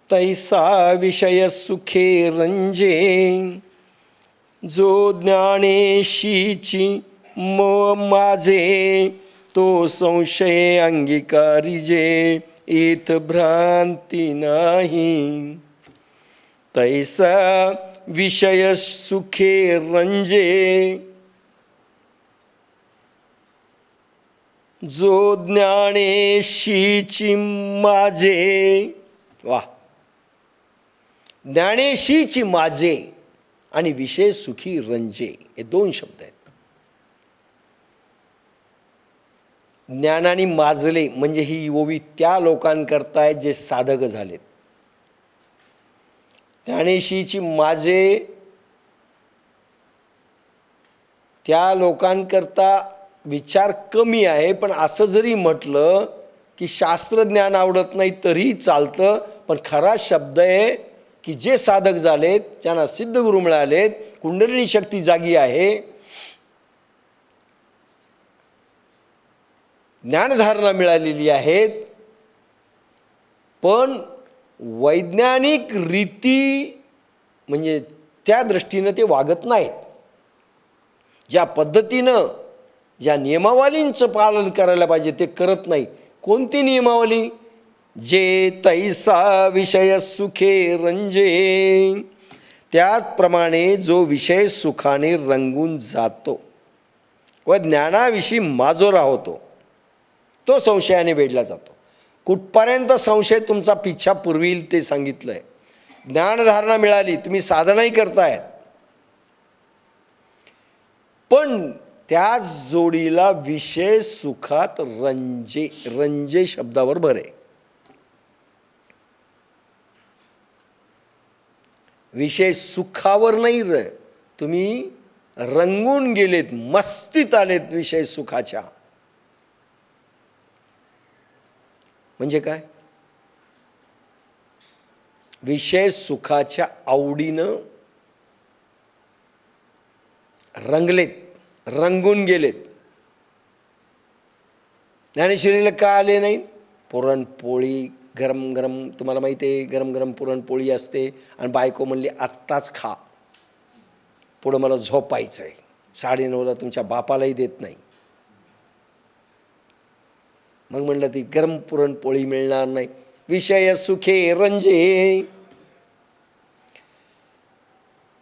तैसा विषय सुखे रंजे, जो ज्ञानेशीची माझे, तो संशय अंगीकारिजे, इथ भ्रांती नाही. तैसा विषय सुखे रंजे, जो ज्ञानेशीची माझे. वा, ज्ञानेशीची माझे आणि विषय सुखी रंजे, हे दोन शब्द आहेत. ज्ञानाने माजले म्हणजे ही ओवी त्या लोकांकरता आहे जे साधक झालेत. ज्ञानेशीची माझे त्या लोकांकरता विचार कमी आहे. पण असं जरी म्हटलं की शास्त्रज्ञान आवडत नाही तरीही चालतं, पण खरा शब्द आहे की जे साधक झालेत, ज्यांना सिद्ध गुरु मिळालेत, कुंडलिनी शक्ती जागी आहे, ज्ञानधारणा मिळालेली आहेत, पण वैज्ञानिक रीती म्हणजे त्या दृष्टीनं ते वागत नाहीत. ज्या पद्धतीनं ज्या नियमावलींचं पालन करायला पाहिजे ते करत नाही. कोणती नियमावली? जे तैसा विषय सुखे रंजे, त्याचप्रमाणे जो विषय सुखाने रंगून जातो व ज्ञानाविषयी माजोरा होतो, तो संशयाने वेढला जातो. कुठपर्यंत संशय तुमचा पिच्छा पुरविल ते सांगितलं आहे. ज्ञानधारणा मिळाली, तुम्ही साधनाही करतायत, पण त्याच जोडीला विषय सुखात रंजे, रंजे शब्दावर भर आहे. विषय सुखावर नाही तुम्ही रंगून गेलेत, मस्तीत आलेत विषय सुखाच्या. म्हणजे काय? विषय सुखाच्या आवडीनं रंगलेत, रंगून गेलेत. ज्ञानेश्वरीला का आले नाहीत? पुरणपोळी गरम गरम, तुम्हाला माहिती आहे गरम गरम पुरणपोळी असते आणि बायको म्हणली आत्ताच खा, पुढं मला झोपायचं आहे, 9:30ला तुमच्या बापालाही देत नाही. मग म्हणलं ती गरम पुरणपोळी मिळणार नाही. विषय सुखे रंजे,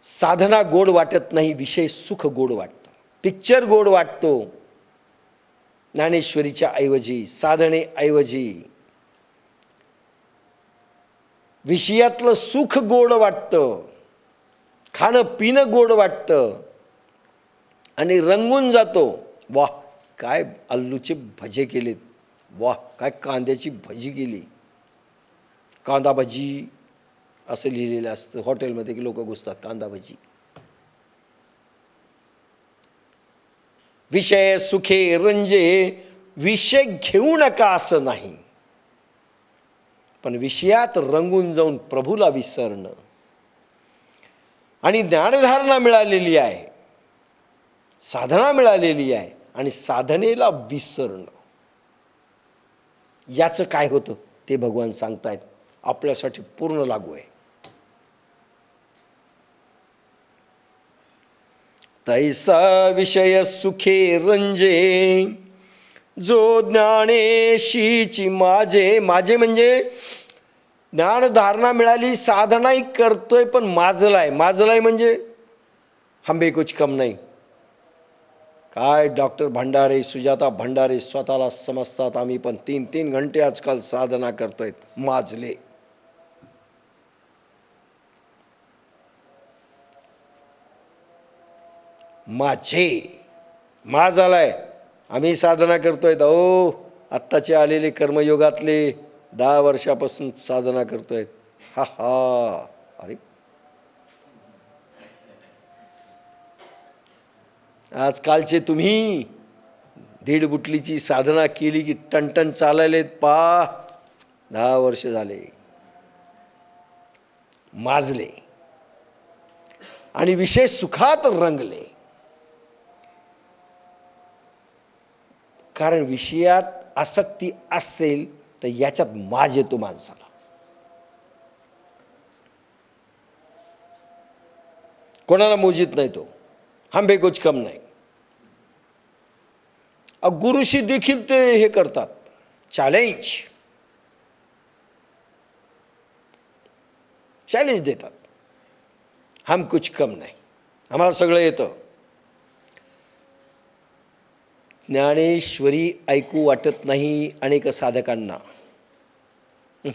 साधना गोड वाटत नाही, विषय सुख गोड वाटतं. पिक्चर गोड वाटतो ज्ञानेश्वरीच्या ऐवजी, साधने ऐवजी. विषयातलं सुख गोड वाटतं, खाणं पिणं गोड वाटतं आणि रंगून जातो. वाह, काय आलूचे भजे केलेत, वाह काय कांद्याची भजी केली, कांदा भजी असं लिहिलेलं असतं हॉटेलमध्ये की लोक घुसतात कांदा भजी. विषय सुखे रंजे, विषय घेऊ नका असं नाही, पण विषयात रंगून जाऊन प्रभूला विसरणं. आणि ज्ञानधारणा मिळालेली आहे, साधना मिळालेली आहे आणि साधनेला विसरणं, याचं काय होतं ते भगवान सांगतायत, आपल्यासाठी पूर्ण लागू आहे. तैसा विषय सुखे रंजे, जो ज्ञानेशीची माझे. माझे म्हणजे ज्ञानधारणा मिळाली, साधनाही करतोय पण माजलाय. माजलाय म्हणजे हंबे कुछ कम नाही. काय डॉक्टर भंडारे, सुजाता भंडारे स्वतःला समजतात आम्ही पण 3-3 घंटे आजकाल साधना करतोय. माजले. माझे माज आलाय, आम्ही साधना करतोय. ओ आत्ताचे आलेले कर्मयोगातले 10 वर्षापासून साधना करतोय. हा हा, अरे आजकालचे तुम्ही 1.5 बुटलीची साधना केली की टनटन चालायलेत. 10 वर्ष झाले. माजले आणि विषय सुखात रंगले. कारण विषयात आसक्ती असेल तर याच्यात माज येतो माणसाला. कोणाला मोजित नाही तो, हम बे कुछ कम नाही. गुरुशी देखील ते हे करतात, चॅलेंज देतात, हम कुछ कम नाही, आम्हाला सगळं येतं. ज्ञानेश्वरी ऐकू वाटत नाही अनेक साधकांना.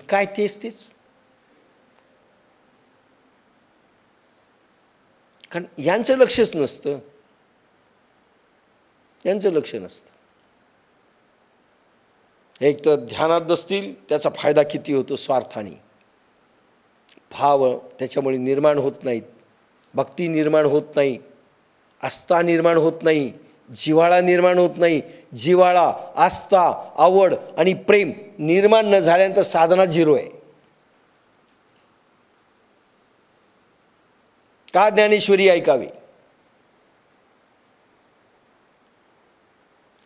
काय तेच कारण यांचं लक्षच नसतं, यांचं लक्ष नसतं. एक तर ध्यानात बसतील, त्याचा फायदा किती होतो स्वार्थाने. भाव त्याच्यामुळे निर्माण होत नाहीत, भक्ती निर्माण होत नाही, आस्था निर्माण होत नाही, जिव्हाळा निर्माण होत नाही. जिव्हाळा, आस्था, आवड आणि प्रेम निर्माण न झाल्यानंतर साधना झिरो आहे. का ज्ञानेश्वरी ऐकावी?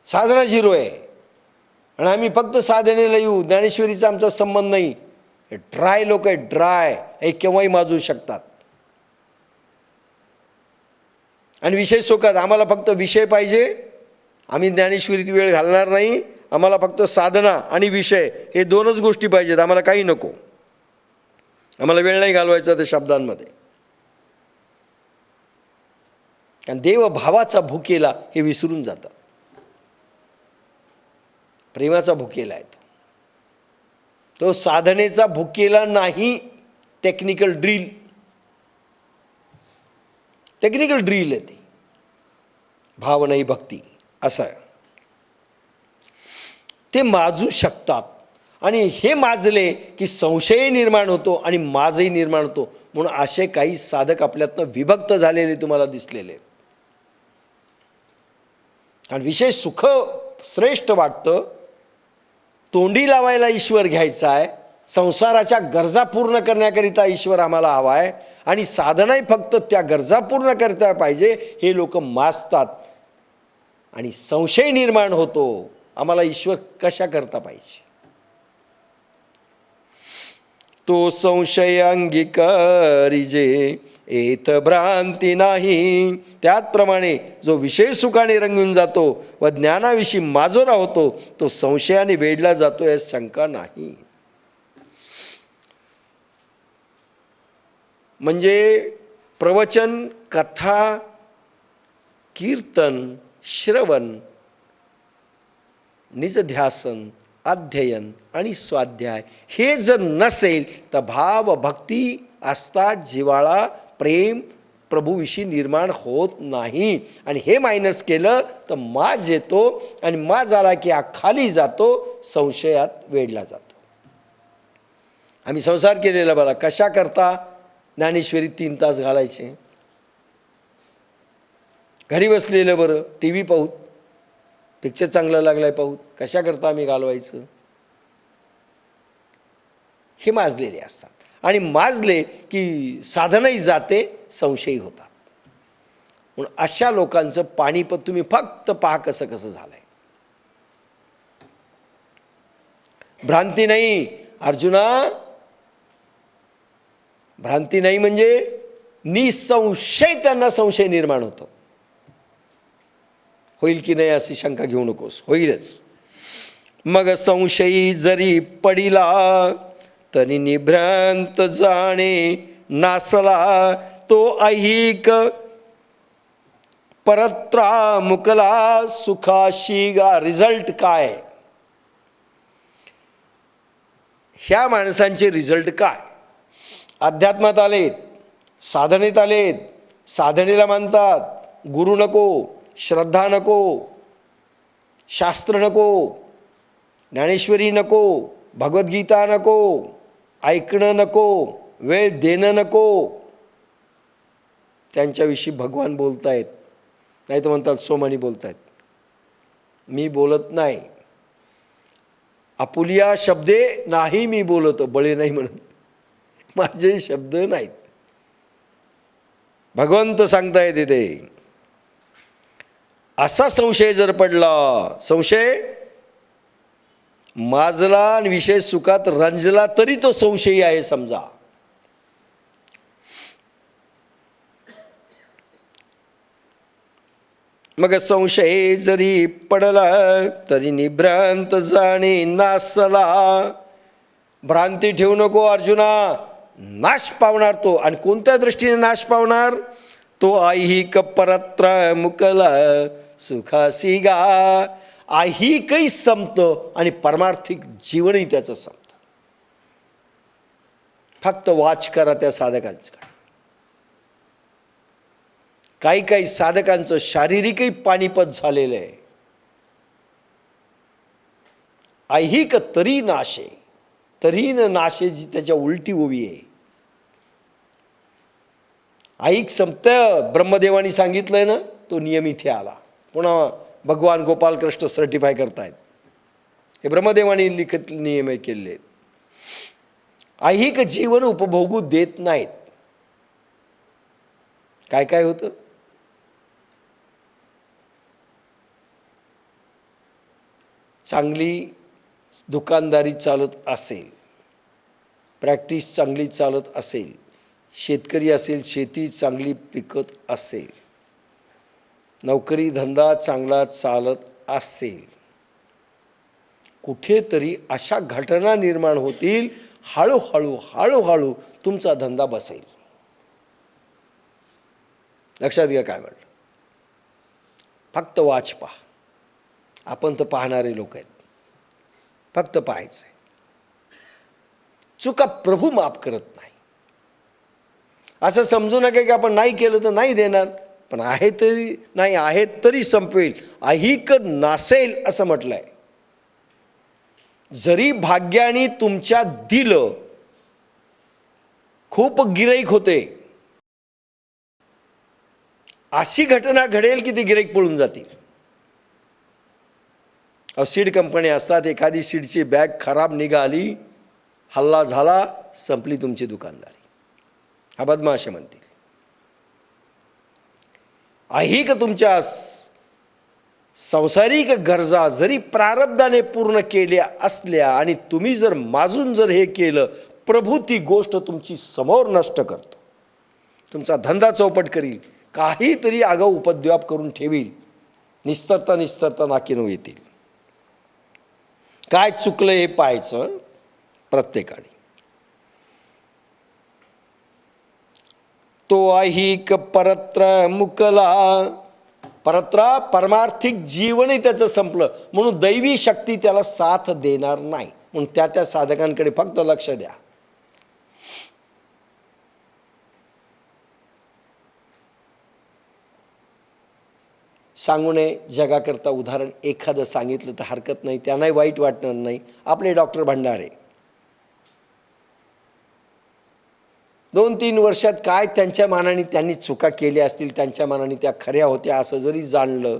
साधना झिरो आहे आणि आम्ही फक्त साधनेला येऊ, ज्ञानेश्वरीचा आमचा संबंध नाही. ड्राय लोक आहेत, ड्राय. हे केव्हाही माजू शकतात. आणि विषय सुखात आम्हाला फक्त विषय पाहिजे, आम्ही ज्ञानेश्वरीत वेळ घालणार नाही. आम्हाला फक्त साधना आणि विषय हे दोनच गोष्टी पाहिजेत, आम्हाला काही नको. आम्हाला वेळ नाही घालवायचा त्या शब्दांमध्ये. कारण देव भावाचा भुकेला हे विसरून जातात. प्रेमाचा भुकेला आहे तो साधनेचा भुकेला नाही. टेक्निकल ड्रिल आहे ती. भाव नाही भक्ती असं आहे. ते माजू शकतात आणि हे माजले की संशय निर्माण होतो आणि माझही निर्माण होतो. म्हणून असे काही साधक आपल्यातनं विभक्त झालेले तुम्हाला दिसलेले आहेत. आणि विशेष सुख श्रेष्ठ वाटतं, तोंडी लावायला ईश्वर घ्यायचा आहे, संसाराच्या गरजा पूर्ण करण्याकरिता ईश्वर आम्हाला हवा आहे आणि साधनाही फक्त त्या गरजा पूर्ण करता पाहिजे हे लोक माजतात आणि संशय निर्माण होतो, आम्हाला ईश्वर कशा करता पाहिजे. तो संशय अंगीकारिजे एत भ्रांती नाही. त्याचप्रमाणे जो विषय सुखाने रंगून जातो व ज्ञानाविषयी माजोरा होतो तो संशयाने वेढला जातो यात शंका नाही. म्हणजे प्रवचन, कथा, कीर्तन, श्रवण, निजध्यासन, अध्ययन आणि स्वाध्याय हे जर नसेल तर भाव, भक्ती, आस्था, जिव्हाळा, प्रेम प्रभूविषयी निर्माण होत नाही. आणि हे मायनस केलं तर माज येतो आणि माज आला की हा खाली जातो, संशयात वेढला जातो. आम्ही संसार केलेला बरा, कशा करता ज्ञानेश्वरी 3 तास घालायचे. घरी बसलेलं बरं, टी व्ही पाहूत, पिक्चर चांगला लागलाय पाहूत, कशा करता आम्ही घालवायचं. हे माजलेले असतात आणि माजले की साधनही जाते, संशयी होतात. म्हणून अशा लोकांचं पाणीपत तुम्ही फक्त पहा कसं कसं झालंय. भ्रांती नाही अर्जुना, भ्रांती नाही म्हणजे निसंशय त्यांना संशय निर्माण होतो. होईल की नाही अशी शंका घेऊ नकोस, होईलच. मग संशयी जरी पडिला तरी निभ्रांत जाणे नासला तो ऐहिक परत्रा मुकला सुखाशी गा. रिझल्ट काय? ह्या माणसांचे रिझल्ट काय? अध्यात्मात आलेत, साधनेत आलेत, साधनेला मानतात, गुरु नको, श्रद्धा नको, शास्त्र नको, ज्ञानेश्वरी नको, भगवद्गीता नको, ऐकणं नको, वेळ देणं नको. त्यांच्याविषयी भगवान बोलतायत, नाही तर म्हणतात सोमानी बोलतायत. मी बोलत नाही, आपुलिया शब्दे नाही मी बोलतो, बळे नाही म्हणत, माझे शब्द नाहीत. भगवंत सांगतायत तिथे. असा संशय जर पडला, संशय माजला आणि विषय सुखात रंजला तरी तो संशयी आहे समजा. मग संशय जरी पडला तरी निभ्रांत जाणे नासला. भ्रांती ठेवू नको अर्जुना, नाश पावणार तो. आणि कोणत्या दृष्टीने नाश पावणार? तो ऐहिक परत्र मुकला सुखासी गा. ऐहिकही संपतं आणि परमार्थिक जीवनही त्याचं संपतं. फक्त वाच करा त्या साधकांचं. काही काही साधकांचं शारीरिकही पानिपत झालेलं आहे. ऐहिक तरी नाशे, तरी न नाशे जी त्याच्या उलटी उभी आहे. ऐहिक संपतं ब्रह्मदेवानी सांगितलंय ना, तो नियम इथे आला. पुन्हा भगवान गोपालकृष्ण सर्टिफाय करतायत. हे ब्रह्मदेवानी लिखित नियम केलेले आहेत. ऐहिक जीवन उपभोगू देत नाहीत. काय काय होतं? चांगली दुकानदारी चालत असेल, प्रॅक्टिस चांगली चालत असेल, शेतकरी असेल, शेती चांगली पिकत असेल, नोकरी धंदा चांगला चालत असेल, कुठेतरी अशा घटना निर्माण होतील, हळूहळू हळूहळू तुमचा धंदा बसेल. लक्षात घ्या काय म्हणलं. फक्त वाच पहा. आपण तर पाहणारे लोक आहेत, फक्त पाहायचं. चुका प्रभू माफ करत नाही. असं समजू नका की आपण नाही केलं तर नाही देणार, पण आहे तरी नाही, आहेत तरी संपवेल, ऐहिक नासेल असं म्हटलंय. जरी भाग्याने तुमच्या दिलं, खूप गिराईक होते, अशी घटना घडेल की ती गिराईक पळून जातील. सीड कंपनी असतात, एखादी सीडची बॅग खराब निघाली, हल्ला झाला, संपली तुमची दुकानदारी. हा बदमाश म्हणतील. ऐहिक तुमच्या सांसारिक गरजा जरी प्रारब्धाने पूर्ण केल्या असल्या आणि तुम्ही जर माजून जर हे केलं, प्रभू ती गोष्ट तुमची समोर नष्ट करतो. तुमचा धंदा चौपट करील, काहीतरी आगाऊ उपद्व्याप करून ठेवील. निस्तरता निस्तरता नाकीनऊ येतील. काय चुकलं हे पाहायचं प्रत्येकाने. तो ऐहिक परत्र मुकला. परत्र परमार्थिक जीवनही त्याचं संपलं, म्हणून दैवी शक्ती त्याला साथ देणार नाही. म्हणून त्या त्या साधकांकडे फक्त लक्ष द्या. सांगू नये जगाकरता उदाहरण एखादं सांगितलं तर हरकत नाही, त्यांनाही वाईट वाटणार नाही. आपले डॉक्टर भंडारे 2-3 वर्षात काय त्यांच्या मानाने त्यांनी चुका केल्या असतील, त्यांच्या मानाने त्या खऱ्या होत्या असं जरी जाणलं,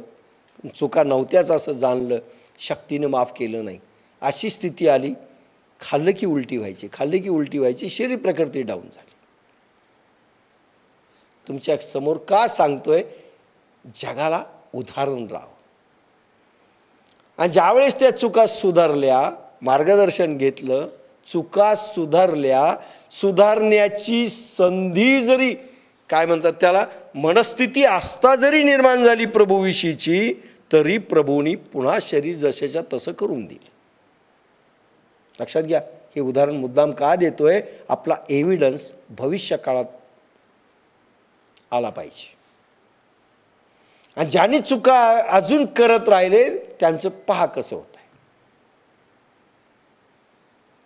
चुका नव्हत्याच असं जाणलं, शक्तीनं माफ केलं नाही, अशी स्थिती आली. खाल्लं की उलटी व्हायची, खाल्लं की उलटी व्हायची, शरीर प्रकृती डाऊन झाली. तुमच्या समोर का सांगतोय? जगाला उदाहरण राव. आणि ज्यावेळेस त्या चुका सुधारल्या, मार्गदर्शन घेतलं, चुका सुधारल्या, सुधारण्याची संधी जरी काय म्हणतात त्याला मनस्थिती असता जरी निर्माण झाली प्रभूविषयीची, तरी प्रभूंनी पुन्हा शरीर जशाच्या तसं करून दिलं. लक्षात घ्या. हे उदाहरण मुद्दाम का देतोय? आपला एव्हिडन्स भविष्य काळात आला पाहिजे. आणि ज्यांनी चुका अजून करत राहिले त्यांचं पहा कसं होत आहे.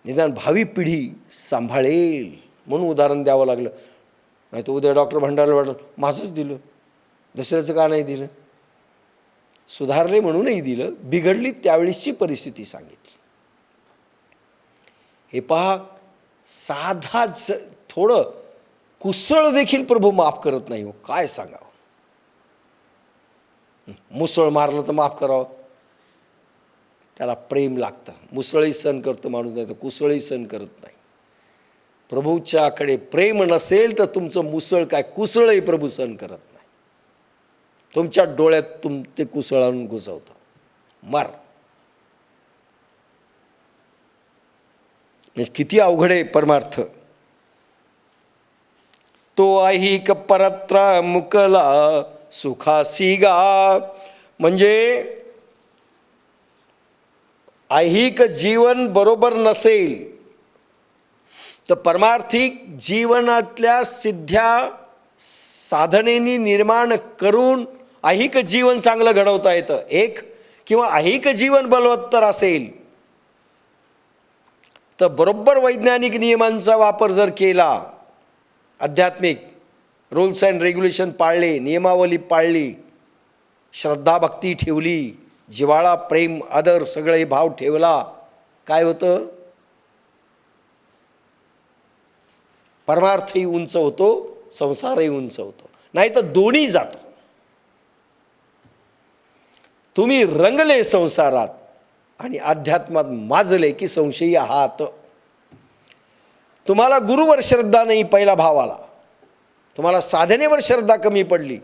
निदान भावी पिढी सांभाळेल म्हणून उदाहरण द्यावं लागलं. नाही तर उद्या डॉक्टर भंडारला वाटलं माझंच दिलं, दुसऱ्याचं का नाही दिलं. सुधारले म्हणूनही दिलं, बिघडली त्यावेळीची परिस्थिती सांगितली. हे पहा, साधा थोडं कुसळ देखील प्रभू माफ करत नाही हो. काय सांगावं. मुसळ मारलं तर माफ करावं, त्याला प्रेम लागतं. मुसळही सहन करतो माणूस, नाही तर कुसळही सहन करत नाही. प्रभूच्याकडे प्रेम नसेल तर तुमचं मुसळ काय कुसळही प्रभू सहन करत नाही. तुमच्या डोळ्यात ते कुसळ आणून घुसवतं. मार. किती अवघड आहे परमार्थ. तो ऐहिक परत्र मुकला सुखासी गा. म्हणजे ऐहिक जीवन बरोबर नसेल तर परमार्थिक जीवनातल्या सिद्ध्या साधनेनी निर्माण करून ऐहिक जीवन चांगलं घडवता येतं. एक किंवा ऐहिक जीवन बलवत्तर असेल तर बरोबर वैज्ञानिक नियमांचा वापर जर केला, आध्यात्मिक रूल्स अँड रेग्युलेशन पाळले, नियमावली पाळली, श्रद्धा भक्ती ठेवली, जिव्हाळा प्रेम आदर सगळे भाव ठेवला, काय होतं? परमार्थही उंच होतो, संसारही उंच होतो. नाही तर दोन्ही जातो. तुम्ही रंगले संसारात आणि अध्यात्मात माजले की संशयी आहात. तुम्हाला गुरुवर श्रद्धा नाही, पहिला भाव आला. तुम्हाला साधनेवर श्रद्धा कमी पडली,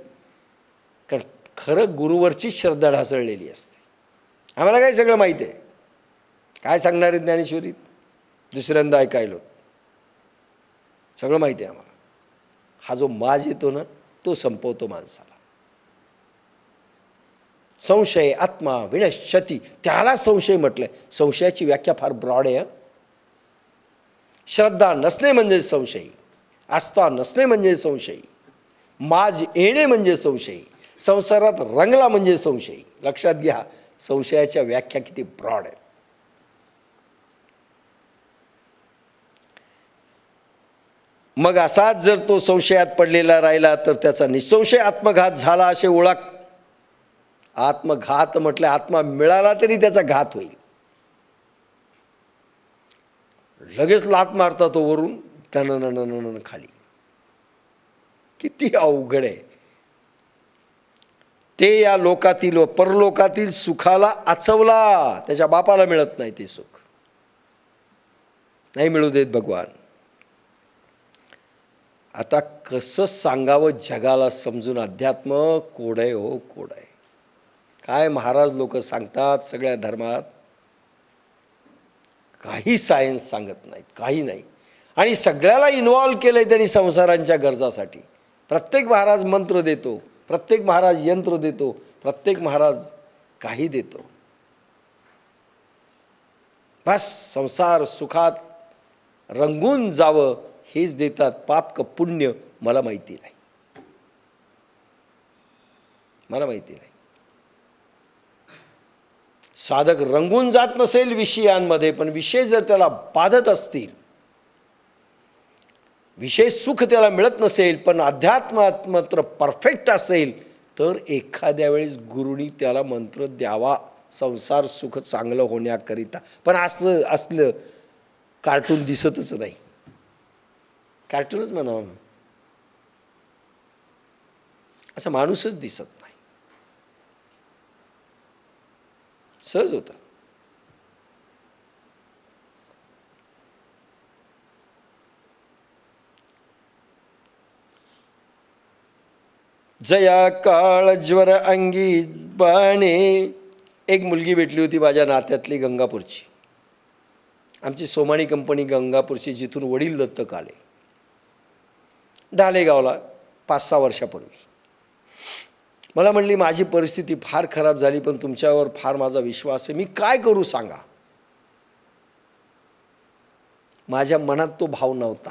कारण खरं गुरुवरची श्रद्धा ढासळलेली असते. आम्हाला काय सगळं माहिती आहे, काय सांगणार आहे ज्ञानेश्वरीत, दुसऱ्यांदा ऐकायलो, सगळं माहिती आहे आम्हाला. हा जो माज येतो ना, तो संपवतो माणसाला. संशय आत्मा विनश्यती, त्याला संशय म्हटलंय. संशयाची व्याख्या फार ब्रॉड आहे. श्रद्धा नसणे म्हणजे संशयी, आस्था नसणे म्हणजे संशयी, माज येणे म्हणजे संशयी, संसारात रंगला म्हणजे संशयी. लक्षात घ्या, संशयाच्या व्याख्या किती ब्रॉड आहे. मग असाच जर तो संशयात पडलेला राहिला तर त्याचा निसंशय आत्मघात झाला असे ओळख. आत्मघात म्हटलं, आत्मा मिळाला तरी त्याचा घात होईल. लगेच लात मारता तो वरून टन खाली. किती अवघड आहे ते. या लोकातील व परलोकातील सुखाला आचवला, त्याच्या बापाला मिळत नाही ते सुख, नाही मिळू देत भगवान. आता कसं सांगावं जगाला समजून, अध्यात्म कोड आहे हो, कोड आहे. काय महाराज लोक सांगतात सगळ्या धर्मात, काही सायन्स सांगत नाहीत, काही नाही. आणि सगळ्याला इन्व्हॉल्व केलंय त्यांनी संसारांच्या गरजासाठी. प्रत्येक महाराज मंत्र देतो, प्रत्येक महाराज यंत्र देतो, प्रत्येक महाराज काही देतो. बस संसार सुखात रंगून जावं हेच देतात. पाप का पुण्य मला माहिती नाही, मला माहिती नाही. साधक रंगून जात नसेल विषयांमध्ये, पण विषय जर त्याला बाधत असतील, विषय सुख त्याला मिळत नसेल, पण अध्यात्मात मात्र परफेक्ट असेल, तर एखाद्या वेळेस गुरुनी त्याला मंत्र द्यावा संसार सुख चांगलं होण्याकरिता. पण असलं कार्टून दिसतच नाही. कार्टूनच म्हणावं ना, असं माणूसच दिसत नाही. सहज होतं. जया काळ ज्वर अंगी बाणे. एक मुलगी भेटली होती माझ्या नात्यातली, गंगापूरची. आमची सोमाणी कंपनी गंगापूरची, जिथून वडील दत्तक आले, ढालेगावला 5-6 वर्षापूर्वी. मला म्हणली माझी परिस्थिती फार खराब झाली, पण तुमच्यावर फार माझा विश्वास आहे, मी काय करू सांगा. माझ्या मनात तो भाव नव्हता.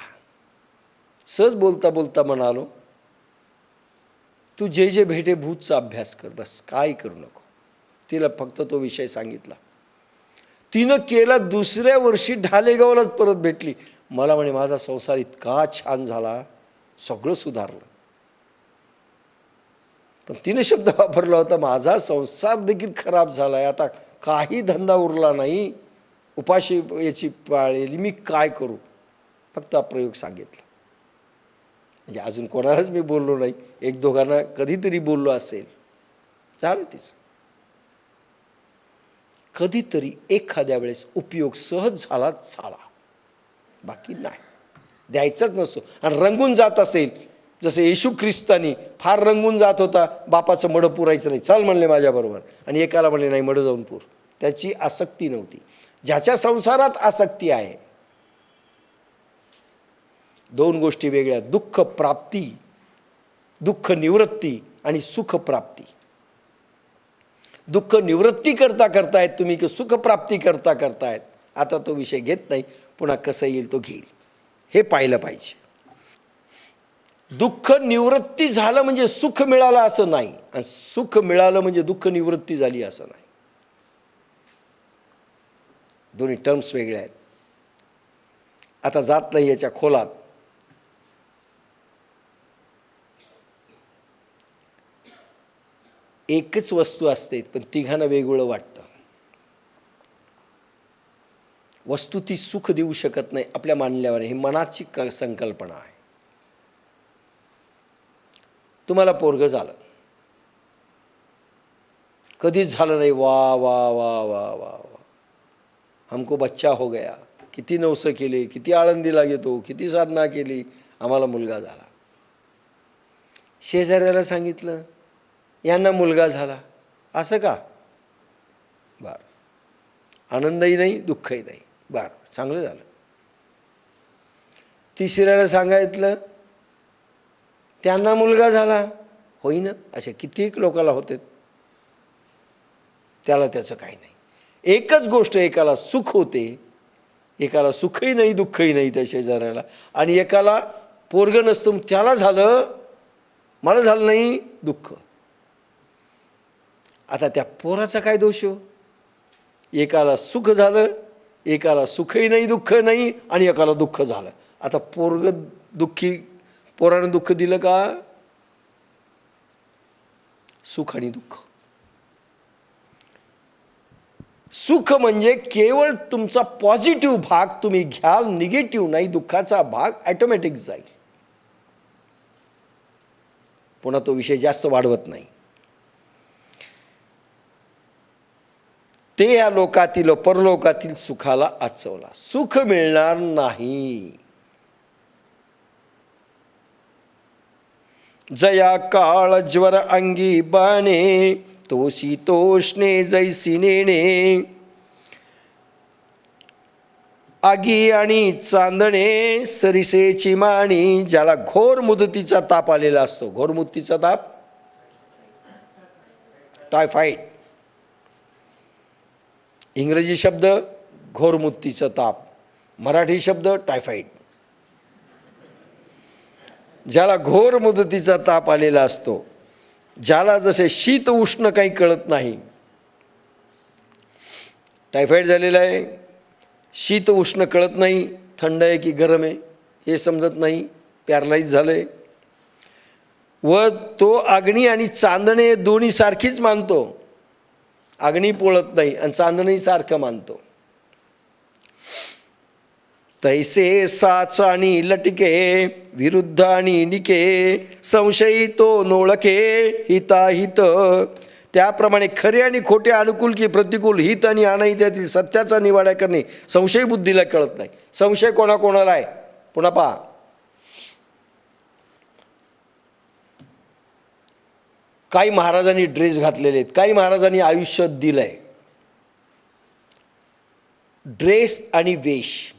सहज बोलता बोलता म्हणालो, तू जे जे भेटे भूतचा अभ्यास कर, बस काय करू नको. तिला फक्त तो विषय सांगितला. तिनं केला. दुसऱ्या वर्षी ढालेगावलाच परत भेटली. मला म्हणे माझा संसार इतका छान झाला, सगळं सुधारलं. पण तिने शब्द वापरला होता, माझा संसार देखील खराब झालाय, आता काही धंदा उरला नाही, उपाशी याची पाळलेली, मी काय करू. फक्त हा प्रयोग सांगितला. म्हणजे अजून कोणालाच मी बोललो नाही, 1-2 कधीतरी बोललो असेल, झालं तिचं. कधीतरी एखाद्या वेळेस उपयोग सहज झाला, बाकी नाही. द्यायचाच नसतो. आणि रंगून जात असेल, जसं येशू ख्रिस्तानी फार रंगून जात होता, बापाचं मडं पुरायचं नाही, चल म्हणले माझ्याबरोबर, आणि एकाला म्हणले नाही मडं जाऊन पूर. त्याची आसक्ती नव्हती. ज्याच्या संसारात आसक्ती आहे, 2 गोष्टी वेगळ्या, दुःख प्राप्ती, दुःख निवृत्ती आणि सुखप्राप्ती. दुःख निवृत्ती करता करतायत तुम्ही की सुखप्राप्ती करता करतायत, आता तो विषय घेत नाही, पुन्हा कसं येईल तो घेईल, हे पाहिलं पाहिजे. दुःख निवृत्ती झालं म्हणजे सुख मिळालं असं नाही, आणि सुख मिळालं म्हणजे दुःख निवृत्ती झाली असं नाही. दोन्ही टर्म्स वेगळे आहेत. आता जात नाही याच्या खोलात. एकच वस्तू असते पण तिघांना वेगवेगळं वाटतं. वस्तू ती सुख देऊ शकत नाही आपल्या मानल्यावर, ही मनाची संकल्पना आहे. तुम्हाला पोरगं झालं, कधीच झालं नाही, वा वा वा वा वा वा हमको बच्चा हो गया, किती नवसं केले, किती आळंदीला घेतो, किती साधना केली, आम्हाला मुलगा झाला. शेजाऱ्याला सांगितलं यांना मुलगा झाला, असं का? बर, आनंदही नाही दुःखही नाही, बर चांगलं झालं. तिसऱ्याला सांगितलं त्यांना मुलगा झाला, होईना, अशा कित्येक लोकांना होते, त्याला त्याचं काही नाही. एकच गोष्ट, एकाला सुख होते, एकाला सुखही नाही दुःखही नाही त्या शेजाऱ्याला, आणि एकाला पोरग नसतं त्याला झालं, मला झालं नाही, दुःख. आता त्या पोराचा काय दोष हो? एकाला सुख झालं, एकाला सुखही नाही दुःख नाही, आणि एकाला दुःख झालं. आता पोरग दुःखी, पोरानं दुःख दिलं का? सुख आणि दुःख. सुख म्हणजे केवळ तुमचा पॉझिटिव्ह भाग तुम्ही घ्याल, निगेटिव्ह नाही. दुःखाचा भाग ऑटोमॅटिक जाईल. पुन्हा तो विषय जास्त वाढवत नाही. ते या लोकातील परलोकातील सुखाला आचवला, सुख मिळणार नाही. जया काळ ज्वर अंगी बाणे, तो शीतोष्णे जैसी नेणे. आगी आणि चांदणे सरिसेची माणी. ज्याला घोर मुदतीचा ताप आलेला असतो, घोर मुदतीचा ताप, टायफॉइड, इंग्रजी शब्द घोर मुदतीचा ताप, मराठी शब्द टायफॉइड. ज्याला घोर मुदतीचा ताप आलेला असतो, ज्याला जसे शीत उष्ण काही कळत नाही, टायफॉइड झालेला आहे, शीत उष्ण कळत नाही, थंड आहे की गरम आहे हे समजत नाही, पॅरालाइज झालंय, व तो अग्नी आणि चांदणे दोन्ही सारखीच मानतो. अग्नी पोळत नाही आणि चांदणही सारखं मानतो. तैसे साच आणि लटके, विरुद्ध आणि निके, संशयी तो नोळखे, हिताहित. त्याप्रमाणे खरे आणि खोटे, अनुकूल की प्रतिकूल, हित आणि अनहित यातील सत्याचा निवाडा करणे संशय बुद्धीला कळत नाही. संशय कोणाकोणाला आहे? पुन्हा पहा, काही महाराजांनी ड्रेस घातलेले आहेत, काही महाराजांनी आयुष्य दिलंय. ड्रेस आणि वेश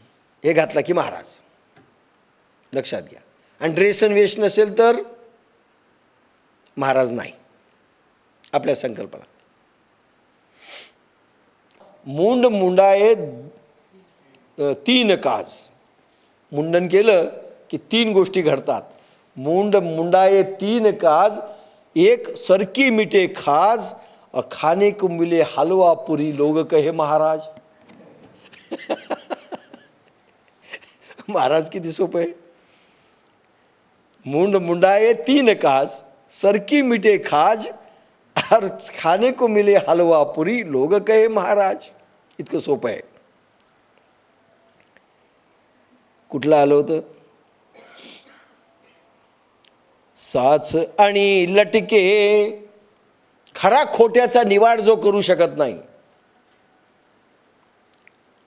हे घातला की महाराज, लक्षात घ्या. आणि ड्रेस आणि वेश नसेल तर महाराज नाही आपल्या संकल्पना. मुंड मुंडाये तीन काज. मुंडन केलं की तीन गोष्टी घडतात. मुंड मुंडाये तीन काज, एक सरकी मिटे खाज, और खाने को मिले हलवा पुरी, लोग कहे महाराज. महाराज किती सोपं आहे. मुंड मुंडाये तीन काज, सरकी मिटे खाज, और खाने को मिले हलवा पुरी, लोग कहे महाराज. इतकं सोपं आहे. कुठलं आलं होतं? साच आणि लटके. खरा खोट्याचा निवाड जो करू शकत नाही.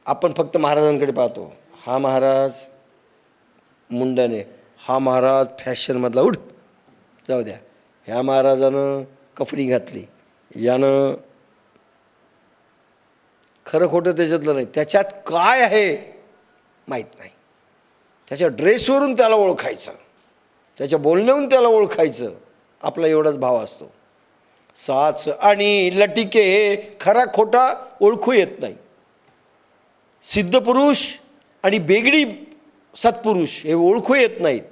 आपण फक्त महाराजांकडे पाहतो, हा महाराज मुंडाने, हा महाराज फॅशनमधला, उठ जाऊ द्या, ह्या महाराजानं कफनी घातली, यानं, खरं खोटं त्याच्यातलं नाही. त्याच्यात काय आहे माहीत नाही. त्याच्या ड्रेसवरून त्याला ओळखायचं, त्याच्या बोलण्यावरून त्याला ओळखायचं. आपला एवढाच भाव असतो. साच आणि लटिके खरा खोटा ओळखू येत नाही. सिद्ध पुरुष आणि बेगडी सत्पुरुष हे ओळखू येत नाहीत.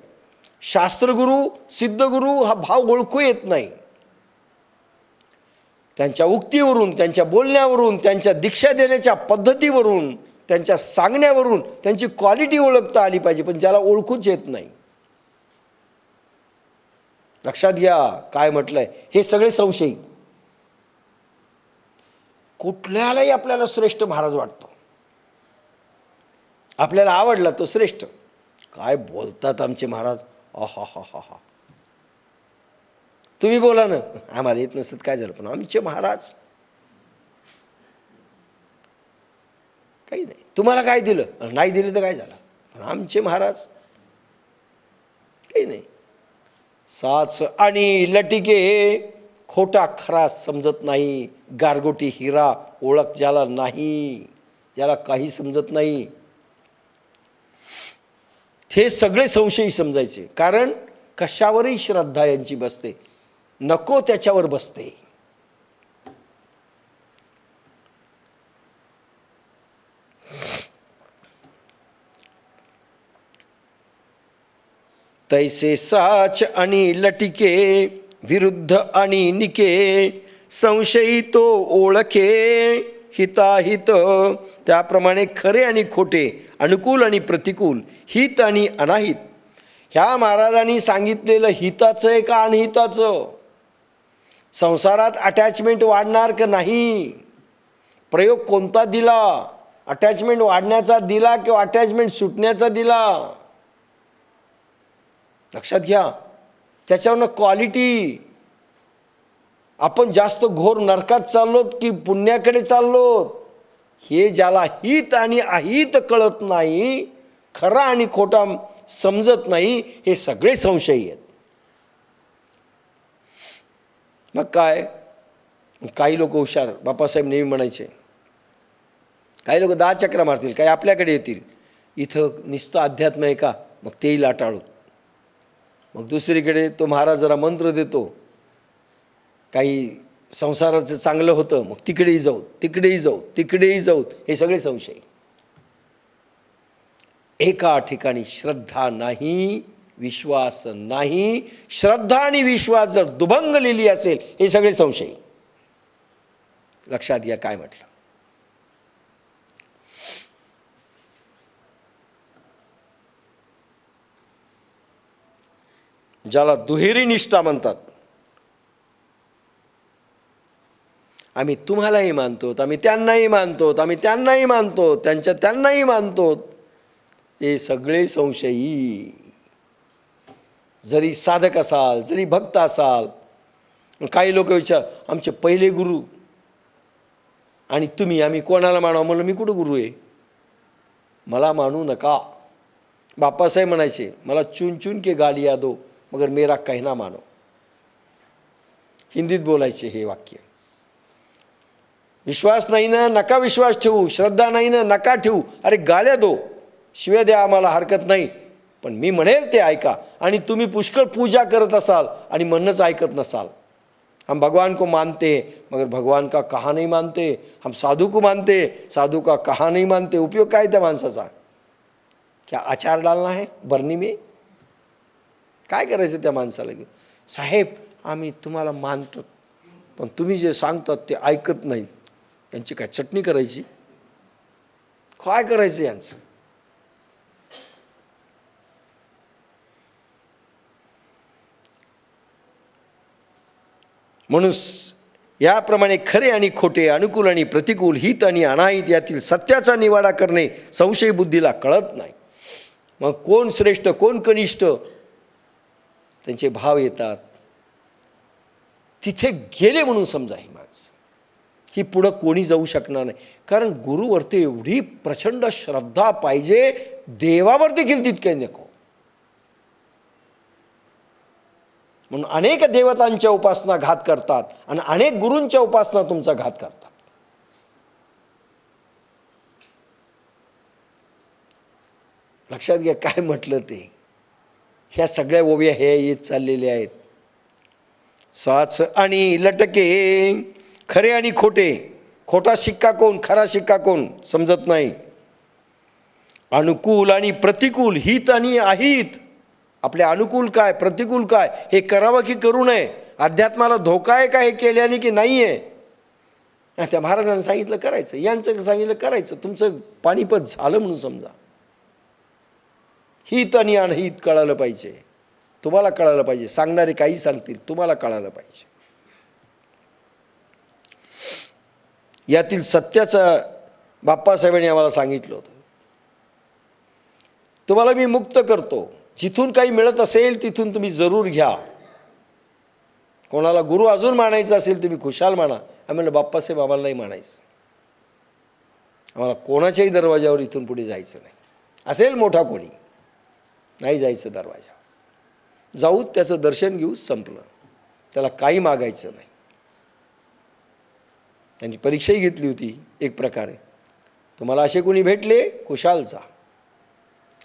शास्त्रगुरू सिद्धगुरू हा भाव ओळखू येत नाही. त्यांच्या उक्तीवरून, त्यांच्या बोलण्यावरून, त्यांच्या दीक्षा देण्याच्या पद्धतीवरून, त्यांच्या सांगण्यावरून त्यांची क्वालिटी ओळखता आली पाहिजे, पण ज्याला ओळखूच येत नाही. लक्षात घ्या काय म्हटलंय, हे सगळे संशयी. कुठल्यालाही आपल्याला श्रेष्ठ महाराज वाटतो, आपल्याला आवडला तो श्रेष्ठ. काय बोलतात आमचे महाराज, आहा हा हा हा. तुम्ही बोला ना, आम्हाला येत नसत काय झालं, पण आमचे महाराज काही नाही. तुम्हाला काय दिलं, नाही दिलं तर काय झालं, पण आमचे महाराज काही नाही. साच आणि लटिके खोटा खरा समजत नाही. गारगोटी हिरा ओळख ज्याला नाही, ज्याला काही समजत नाही, हे सगळे संशयी समजायचे. कारण कशावरही श्रद्धा यांची बसते, नको त्याच्यावर बसते. तैसे साच आणि लटिके विरुद्ध आणि निके संशयी तो ओळखे हिताहित. त्याप्रमाणे खरे आणि खोटे, अनुकूल आणि प्रतिकूल, हित आणि अनाहित. ह्या महाराजांनी सांगितलेलं हिताचं आहे का अनहिताचं? संसारात अटॅचमेंट वाढणार का नाही? प्रयोग कोणता दिला? अटॅचमेंट वाढण्याचा दिला किंवा अटॅचमेंट सुटण्याचा दिला? लक्षात घ्या. त्याच्यावरनं क्वालिटी, आपण जास्त घोर नरकात चाललोत की पुण्याकडे चाललोत, हे ज्याला हित आणि अहित कळत नाही, खरा आणि खोटा समजत नाही, हे सगळे संशयी आहेत. मग काय, काही लोक हुशार, बापासाहेब नेहमी म्हणायचे, काही लोक 10 चक्रा मारतील, काही आपल्याकडे येतील, इथं नुसतं अध्यात्म आहे का, मग तेही लाटाळू. मग दुसरीकडे तो महाराज जरा मंत्र देतो, काही संसाराचं चांगलं होतं, मग तिकडेही जाऊ, तिकडेही जाऊ, तिकडेही जाऊ, हे सगळे संशय. एका ठिकाणी श्रद्धा नाही, विश्वास नाही. श्रद्धा आणि विश्वास जर दुभंगलेली असेल, हे सगळे संशय. लक्षात घ्या काय म्हटलं. ज्याला दुहेरी निष्ठा म्हणतात, आम्ही तुम्हालाही मानतो, आम्ही त्यांनाही मानतो, आम्ही त्यांनाही मानतो, त्यांनाही मानतो, हे सगळे संशयी. जरी साधक असाल, जरी भक्त असाल. काही लोक विचार, आमचे पहिले गुरु आणि तुम्ही, आम्ही कोणाला मानावं? म्हणलं मी कुठं गुरु आहे, मला मानू नका. बापासाहेब म्हणायचे, मला चुन चुन के गालियां दो मगर मेरा कहना मानो. हिंदीत बोलायचे हे वाक्य. विश्वास नाही ना, नका विश्वास ठेवू. श्रद्धा नाही ना, नका ठेवू. अरे गाल्या दो, शिव्या द्या, आम्हाला हरकत नाही, पण मी म्हणेल ते ऐका. आणि तुम्ही पुष्कळ पूजा करत असाल आणि म्हणणंच ऐकत नसाल. हम भगवान को मानते मगर भगवान का कहा नहीं मानते. हम साधु को मानते, साधु का कहा नहीं मानते. उपयोग काय त्या माणसाचा? क्या आचार डालना है बरनी में? काय करायचं त्या माणसाला? की साहेब आम्ही तुम्हाला मानतो, पण तुम्ही जे सांगतात ते ऐकत नाही. यांची काय चटणी करायची? काय करायचं यांचं? म्हणून याप्रमाणे खरे आणि खोटे, अनुकूल आणि प्रतिकूल, हित आणि अनाहित यातील सत्याचा निवाडा करणे संशय बुद्धीला कळत नाही. मग कोण श्रेष्ठ कोण कनिष्ठ, त्यांचे भाव येतात. तिथे गेले म्हणून समजा ही माणसं, ही पुढं कोणी जाऊ शकणार नाही. कारण गुरुवरती एवढी प्रचंड श्रद्धा पाहिजे, देवावर देखील तितके नको. म्हणून अनेक देवतांच्या उपासना घात करतात आणि अनेक गुरूंच्या उपासना तुमचा घात करतात. लक्षात घ्या काय म्हटलं ते. ह्या सगळ्या ओव्या हे येत चाललेल्या आहेत. साच आणि लटके, खरे आणि खोटे, खोटा शिक्का कोण खरा शिक्का कोण समजत नाही. अनुकूल आणि प्रतिकूल, हित आणि अहित, आपले अनुकूल काय प्रतिकूल काय हे करावं की करू नये, अध्यात्माला धोका आहे का हे केल्याने की नाही आहे. त्या महाराजांनी सांगितलं करायचं, यांचं सांगितलं करायचं, तुमचं पानिपत झालं म्हणून समजा. हित आणि अनहित कळालं पाहिजे, तुम्हाला कळालं पाहिजे. सांगणारे काही सांगतील, तुम्हाला कळालं पाहिजे. यातील सत्याचं बाप्पासाहेबांनी आम्हाला सांगितलं होतं. तुम्हाला मी मुक्त करतो, जिथून काही मिळत असेल तिथून तुम्ही जरूर घ्या. कोणाला गुरु अजून मानायचं असेल तुम्ही खुशाल माना. आम्ही म्हणलं बाप्पासाहेब आम्हाला नाही मानायचं, आम्हाला कोणाच्याही दरवाजावर इथून पुढे जायचं नाही. असेल मोठा कोणी, नाही जायचं दरवाजावर. जाऊ त्याचं दर्शन घेऊ, संपलं. त्याला काही मागायचं नाही. त्यांनी परीक्षाही घेतली होती एक प्रकारे. तुम्हाला असे कोणी भेटले खुशाल जा,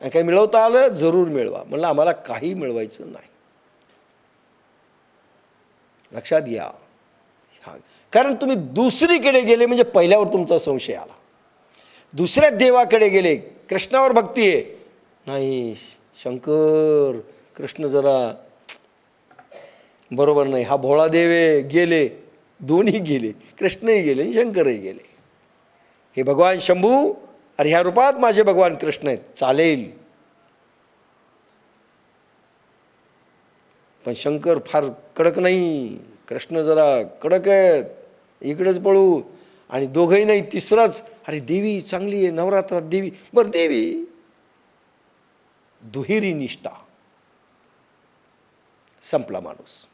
आणि काही मिळवता आलं जरूर मिळवा. म्हणलं आम्हाला काही मिळवायचं नाही. लक्षात घ्या. कारण तुम्ही दुसरीकडे गेले म्हणजे पहिल्यावर तुमचा संशय आला. दुसऱ्या देवाकडे गेले, कृष्णावर भक्ती आहे, नाही शंकर कृष्ण जरा बरोबर नाही, हा भोळा देव आहे, गेले. दोन्ही गेले, कृष्णही गेले शंकरही गेले. हे भगवान शंभू, अरे ह्या रूपात माझे भगवान कृष्ण आहेत, चालेल. पण शंकर फार कडक नाही, कृष्ण जरा कडक आहेत, इकडेच पळू. आणि दोघंही नाही, तिसराच, अरे देवी चांगली आहे, नवरात्रात देवी, बरं देवी. दुहेरी निष्ठा, संपला माणूस.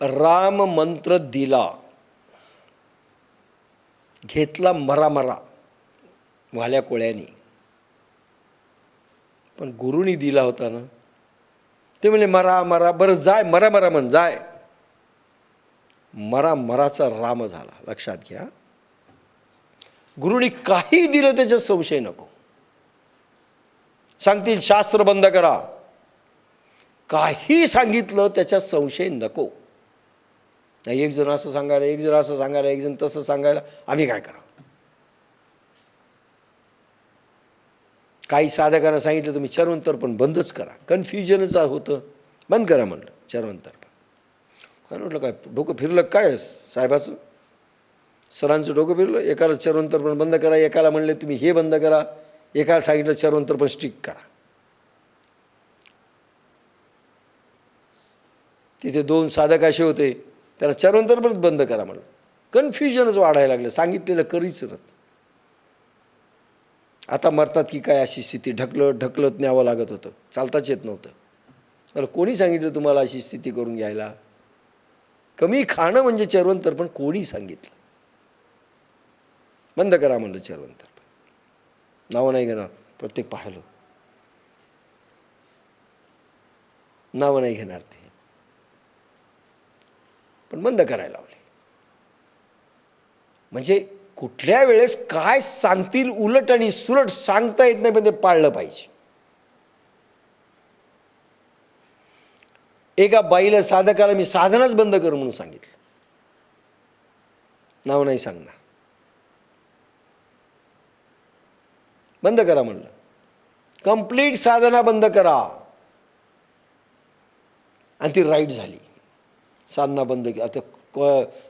राम मंत्र दिला, घेतला मरा वाल्या कोळ्यानी, पण गुरुनी दिला होता ना. ते म्हणले मरा बरं जाय, मरा म्हण जाय. मराचा राम झाला. लक्षात घ्या, गुरुनी काही दिलं त्याच्यात संशय नको. सांगतील शास्त्र बंद करा, काही सांगितलं त्याच्यात संशय नको. नाही एक जण असं सांगायला, एक जण असं सांगायला, एक जण तसं सांगायला, आम्ही काय करा. काही साधकांना सांगितलं तुम्ही चरवंतर्पण बंदच करा, कन्फ्युजनच होतं, बंद करा म्हणलं चरवंतर्पण. काय म्हटलं काय डोकं फिरलं काय साहेबाचं, सरांचं डोकं फिरलं. एकाला चरवंतर्पण बंद करा, एकाला म्हणले तुम्ही हे बंद करा, एकाला सांगितलं चरवंतर्पण स्ट्रिक्ट करा. तिथे दोन साधक असे होते, त्याला चरवंतर्पण बंद करा म्हणलं. कन्फ्युजनच वाढायला लागलं, सांगितलेलं करीच ना. आता मरतात की काय अशी स्थिती, ढकलत न्यावं लागत होतं, चालताच येत नव्हतं. मला कोणी सांगितलं तुम्हाला अशी स्थिती करून घ्यायला. कमी खाणं म्हणजे चरवंतर्पण कोणी सांगितलं. बंद करा म्हणलं चरवंतर्पण. नावं नाही घेणार, प्रत्येक पाहिलं नावं नाही घेणार ते, पण बंद करायला लावले. म्हणजे कुठल्या वेळेस काय सांगतील उलट आणि सुलट सांगता येत नाही, पण ते पाळलं पाहिजे. एका बाईला साधकाला मी साधनाच बंद कर म्हणून सांगितलं, नाव नाही सांगणार, बंद करा म्हणलं. कंप्लीट साधना बंद करा. आणि ती राईट झाली. साधना बंद केली. आता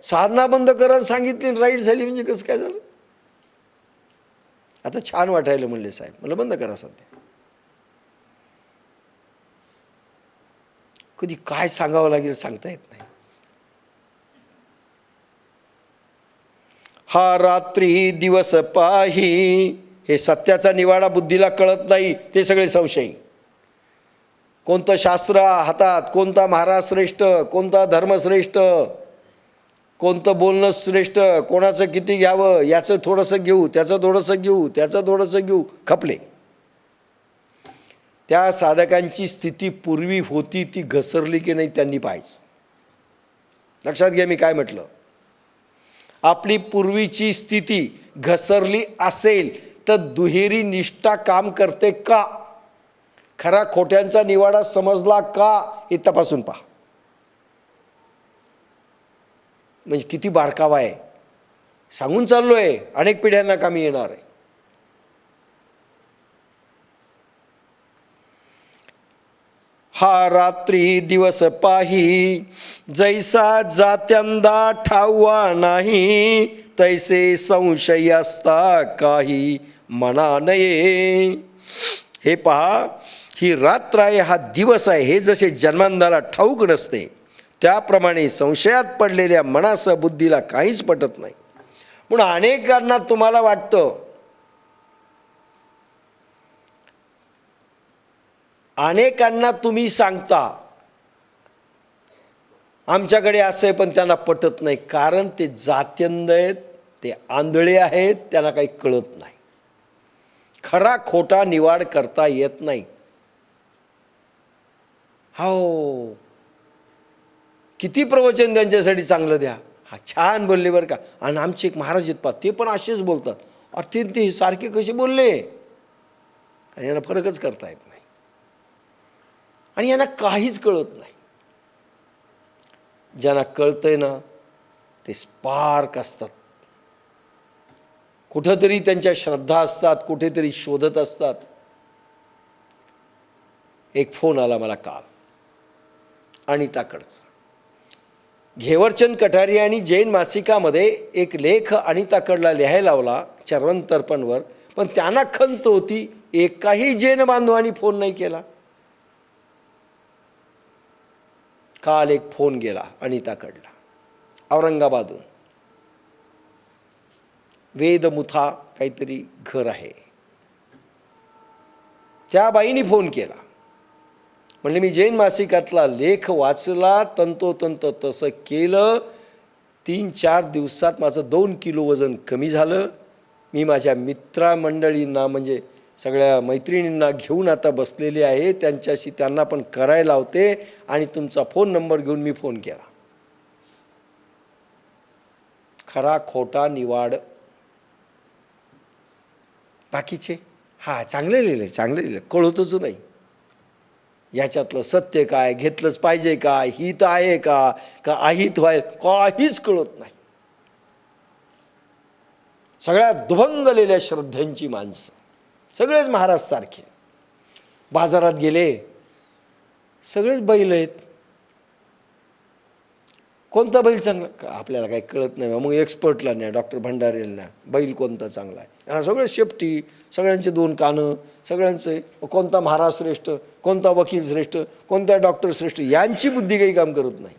साधना बंद करा सांगितली, राईट झाली म्हणजे कसं काय झालं. आता छान वाटायला म्हणले साहेब, मला बंद करा सध्या. कधी काय सांगावं लागेल सांगता येत नाही. हा रात्री दिवस पाही, हे सत्याचा निवाडा बुद्धीला कळत नाही, ते सगळे संशयी. कोणतं शास्त्र हातात, कोणता महाराज श्रेष्ठ, कोणता धर्म श्रेष्ठ, कोणतं बोलणं श्रेष्ठ, कोणाचं किती घ्यावं, याचं थोडंसं घेऊ, त्याचं थोडंसं घेऊ, त्याचं थोडंसं घेऊ, खपले. त्या साधकांची स्थिती पूर्वी होती ती घसरली की नाही त्यांनी पाहायचं. लक्षात घ्या मी काय म्हटलं. आपली पूर्वीची स्थिती घसरली असेल तर दुहेरी निष्ठा काम करते का, खरा खोट्यांचा निवाडा समजला का, हे तपासून पहा. म्हणजे किती बारकावा आहे. सांगून चाललोय, अनेक पिढ्यांना कामी येणार आहे. हा रात्री दिवस पाही, जैसा जात्यांदा ठाऊवा नाही, तैसे संशय असता काही मना नये. हे पहा, ही रात्र आहे, हा दिवस आहे, हे जसे जन्मांधाला ठाऊक नसते, त्याप्रमाणे संशयात पडलेल्या मनासह बुद्धीला काहीच पटत नाही. म्हणून अनेकांना तुम्हाला वाटतं, अनेकांना तुम्ही सांगता आमच्याकडे असं आहे, पण त्यांना पटत नाही. कारण ते जात्यंध आहेत, ते आंधळे आहेत, त्यांना काही कळत नाही. खरा खोटा निवाड करता येत नाही. हो, किती प्रवचन त्यांच्यासाठी चांगलं द्या, हा छान बोलले बरं का. आणि आमचे एक महाराज आहेत पा, ते पण असेच बोलतात. अरे ते सारखे कसे बोलले, आणि यांना फरकच करता येत नाही, आणि यांना काहीच कळत नाही. ज्यांना कळतंय ना, ते स्पार्क असतात, कुठंतरी त्यांच्या श्रद्धा असतात, कुठेतरी शोधत असतात. एक फोन आला मला काल अनिताकडचा. घेवरचंद कठारी आणि जैन मासिकामध्ये एक लेख अनिताकडला लिहायला लावला चर्वणतर्पणवर, पण त्यांना खंत होती, एकाही जैन बांधवांनी फोन नाही केला. काल एक फोन गेला अनिताकडला, औरंगाबादहून. वेदमुथा काहीतरी घर आहे, त्या बाईनी फोन केला. म्हणजे मी जैन मासिकातला लेख वाचला, तंतोतंत तसं केलं. 3-4 दिवसात माझं 2 किलो वजन कमी झालं. मी माझ्या मित्रमंडळींना, म्हणजे सगळ्या मैत्रिणींना घेऊन आता बसलेले आहे, त्यांच्याशी त्यांना पण करायला लावते. आणि तुमचा फोन नंबर घेऊन मी फोन केला. खरा खोटा निवाड. बाकीचे चांगले लिहिले, चांगले लिहिले, कळतच नाही याच्यातलं सत्य काय, घेतलंच पाहिजे का, हित आहे का अहित व्हाय, काहीच कळत नाही. सगळ्या दुभंगलेल्या श्रद्धेंची माणसं, सगळेच महाराज सारखे. बाजारात गेले, सगळेच बैल आहेत. कोणता बैल चांगला, आपल्याला काही कळत नाही. मग एक्सपर्टला न्या, डॉक्टर भंडारेला, बैल कोणता चांगला आहे. यांना सगळे शेपटी, सगळ्यांचे 2 कानं, सगळ्यांचे कोणता महाराज श्रेष्ठ, कोणता वकील श्रेष्ठ, कोणता डॉक्टर श्रेष्ठ, यांची बुद्धी काही काम करत नाही.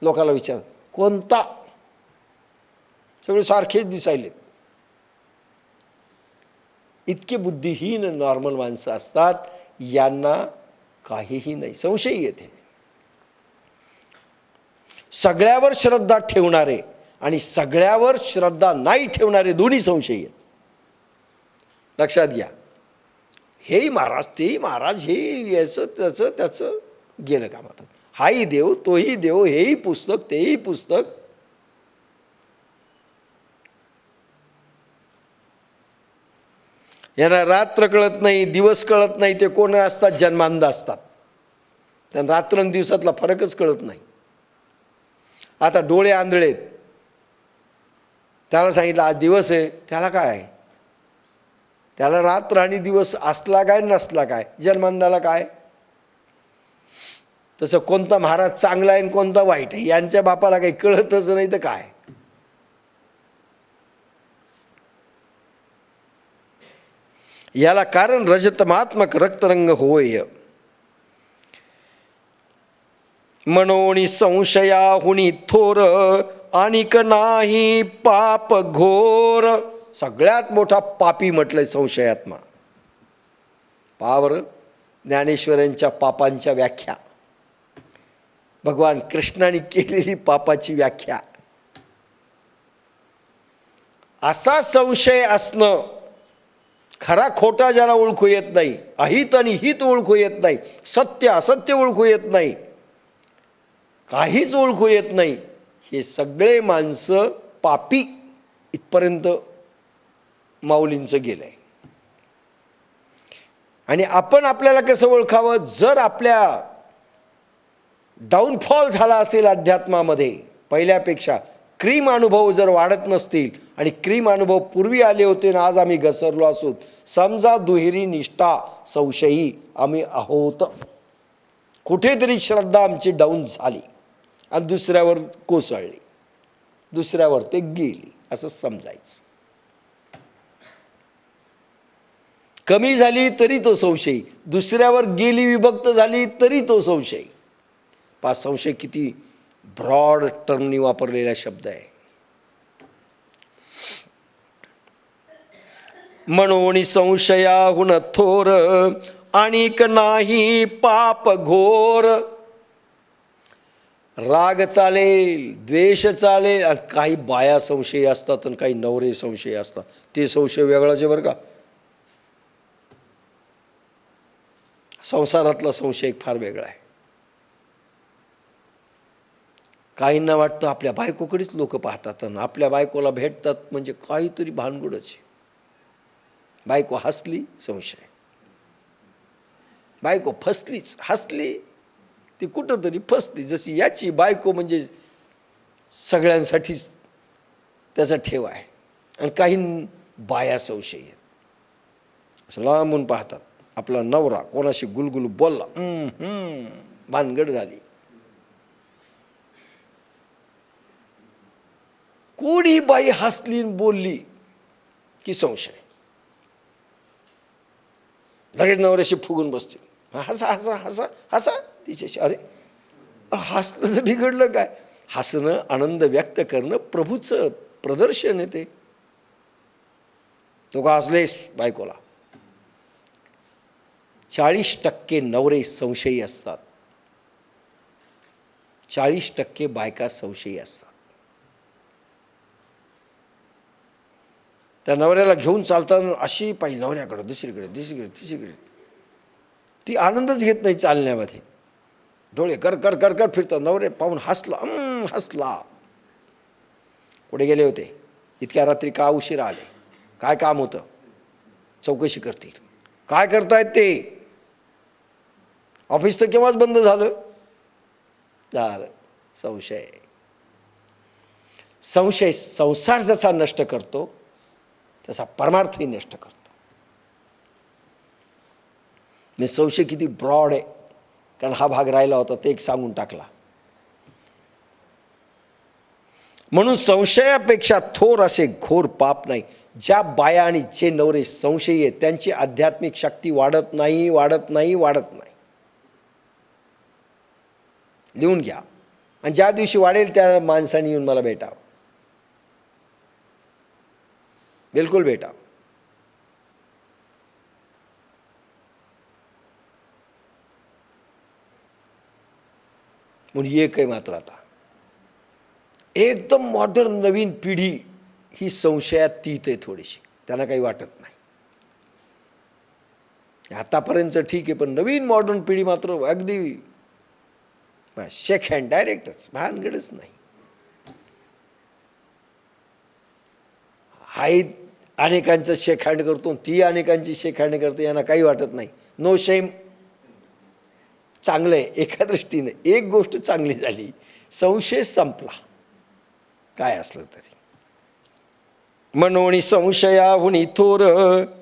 लोकाला विचार कोणता, सगळे सारखेच दिसायलेत. इतके बुद्धिहीन नॉर्मल माणसं असतात, यांना काहीही नाही, संशय येते. सगळ्यावर श्रद्धा ठेवणारे आणि सगळ्यावर श्रद्धा नाही ठेवणारे दोन्ही संशय आहेत. लक्षात घ्या. हेही महाराज, तेही महाराज, हे याचं त्याचं त्याचं गेलं कामात. हाही देव, तोही देव, हेही पुस्तक, तेही पुस्तक. यांना रात्र कळत नाही, दिवस कळत नाही. ते कोण असतात, जन्मांध असतात. त्यांना रात्र आणि दिवसातला फरकच कळत नाही. आता डोळे आंधळेत, त्याला सांगितलं आज दिवस आहे, त्याला काय आहे, त्याला रात्र आणि दिवस असला काय नसला काय, जन्मांधाला काय. तसं कोणता महाराज चांगला आहे आणि कोणता वाईट आहे, यांच्या बापाला काही कळतच नाही तर काय. याला कारण रजतमात्मक रक्तरंग होय. मनोनी संशयाहुनी थोर, अनिक नाही पाप घोर. सगळ्यात मोठा पापी म्हटलंय संशयात्मा. पावर ज्ञानेश्वरांच्या पापांच्या व्याख्या, भगवान कृष्णाने केलेली पापाची व्याख्या. असा संशय असणं, खरा खोटा ज्याला ओळखू येत नाही, अहित आणि हित ओळखू येत नाही, सत्य असत्य ओळखू येत नाही, काहीच ओळखू येत नाही, हे सगळे माणसं पापी इथपर्यंत माऊलींचं गेलंय. आणि आपण आपल्याला कसं ओळखावं? जर आपल्या डाऊनफॉल झाला असेल अध्यात्मामध्ये पहिल्यापेक्षा, क्रीम अनुभव जर वाढत नसतील आणि क्रीम अनुभव पूर्वी आले होते ना, आज आम्ही घसरलो असोत, समजा दुहेरी निष्ठा संशयी आम्ही आहोत. कुठेतरी श्रद्धा आमची डाऊन झाली आणि दुसऱ्यावर कोसळली, दुसऱ्यावर ते गेली असं समजायचं. कमी झाली तरी तो संशयी, दुसऱ्यावर गेली विभक्त झाली तरी तो संशयी. पाच संशय किती ब्रॉड टर्मनी वापरलेला शब्द आहे. म्हणून संशयाहून थोर आणिक नाही पाप घोर. राग चालेल, द्वेष चालेल, आणि काही बाया संशय असतात आणि काही नवरे संशय असतात. ते संशय वेगळाच आहे बरं का. संसारातला संशय फार वेगळा आहे. काहींना वाटतं आपल्या बायकोकडेच लोक पाहतात आणि आपल्या बायकोला भेटतात म्हणजे काहीतरी भानगडच आहे. बायको हसली संशय, बायको फसलीच, हसली ती कुठंतरी फसली. जशी याची बायको म्हणजे सगळ्यांसाठीच त्याचा ठेव आहे. आणि काही बाया संशय आहेत, असं लांबून पाहतात. आपला नवरा कोणाशी गुलगुल बोलला, भानगड झाली. कोणी बाई हसली बोलली की संशय, लगेच नवऱ्याशी फुगून बसते. हसा हसा हसा हसा तिच्याशी. अरे हसणं तर बिघडलं काय? हसणं, आनंद व्यक्त करणं प्रभूचं प्रदर्शन आहे ते. तो का हसलेस बायकोला? 40% नवरे संशयी असतात, 40% बायका संशयी असतात. त्या नवऱ्याला घेऊन चालताना अशी पाहिजे नवऱ्याकडं, दुसरीकडे दुसरीकडे तिसरीकडे. ती आनंदच घेत नाही चालण्यामध्ये. डोळे कर कर कर कर फिरतात. नवरे पाहून हसला, हसला. कुठे गेले होते? इतक्या रात्री का उशिरा आले? काय काम होतं? चौकशी करतील. काय करतायत ते? ऑफिस तर केव्हाच बंद झालं. संशय. संशय संसार जसा नष्ट करतो तसा परमार्थही नष्ट करतो. मी संशय किती ब्रॉड आहे, कारण हा भाग राहिला होता ते एक सांगून टाकला. म्हणून संशयापेक्षा थोर असे घोर पाप नाही. ज्या बाया आणि जे नवरे संशयी आहेत त्यांची आध्यात्मिक शक्ती वाढत नाही, वाढत नाही, वाढत नाही. लिहून घ्या. आणि ज्या दिवशी वाढेल त्या माणसाने येऊन मला भेटावं, बिलकुल भेटावं. म्हणून एक आहे मात्र, आता एकदम मॉडर्न नवीन पिढी ही संशयात तीत आहे थोडीशी, त्यांना काही वाटत नाही. आतापर्यंत ठीक आहे, पण नवीन मॉडर्न पिढी मात्र अगदी शेक हँड डायरेक्टच, भानगडच नाही. हाही अनेकांचं शेक हँड करतो, ती अनेकांची शेक हँड करते, यांना काही वाटत नाही. No shame. चांगलं आहे एका दृष्टीने. एक गोष्ट चांगली झाली, संशय संपला काय असलं तरी. म्हणून संशयाहुनी थोर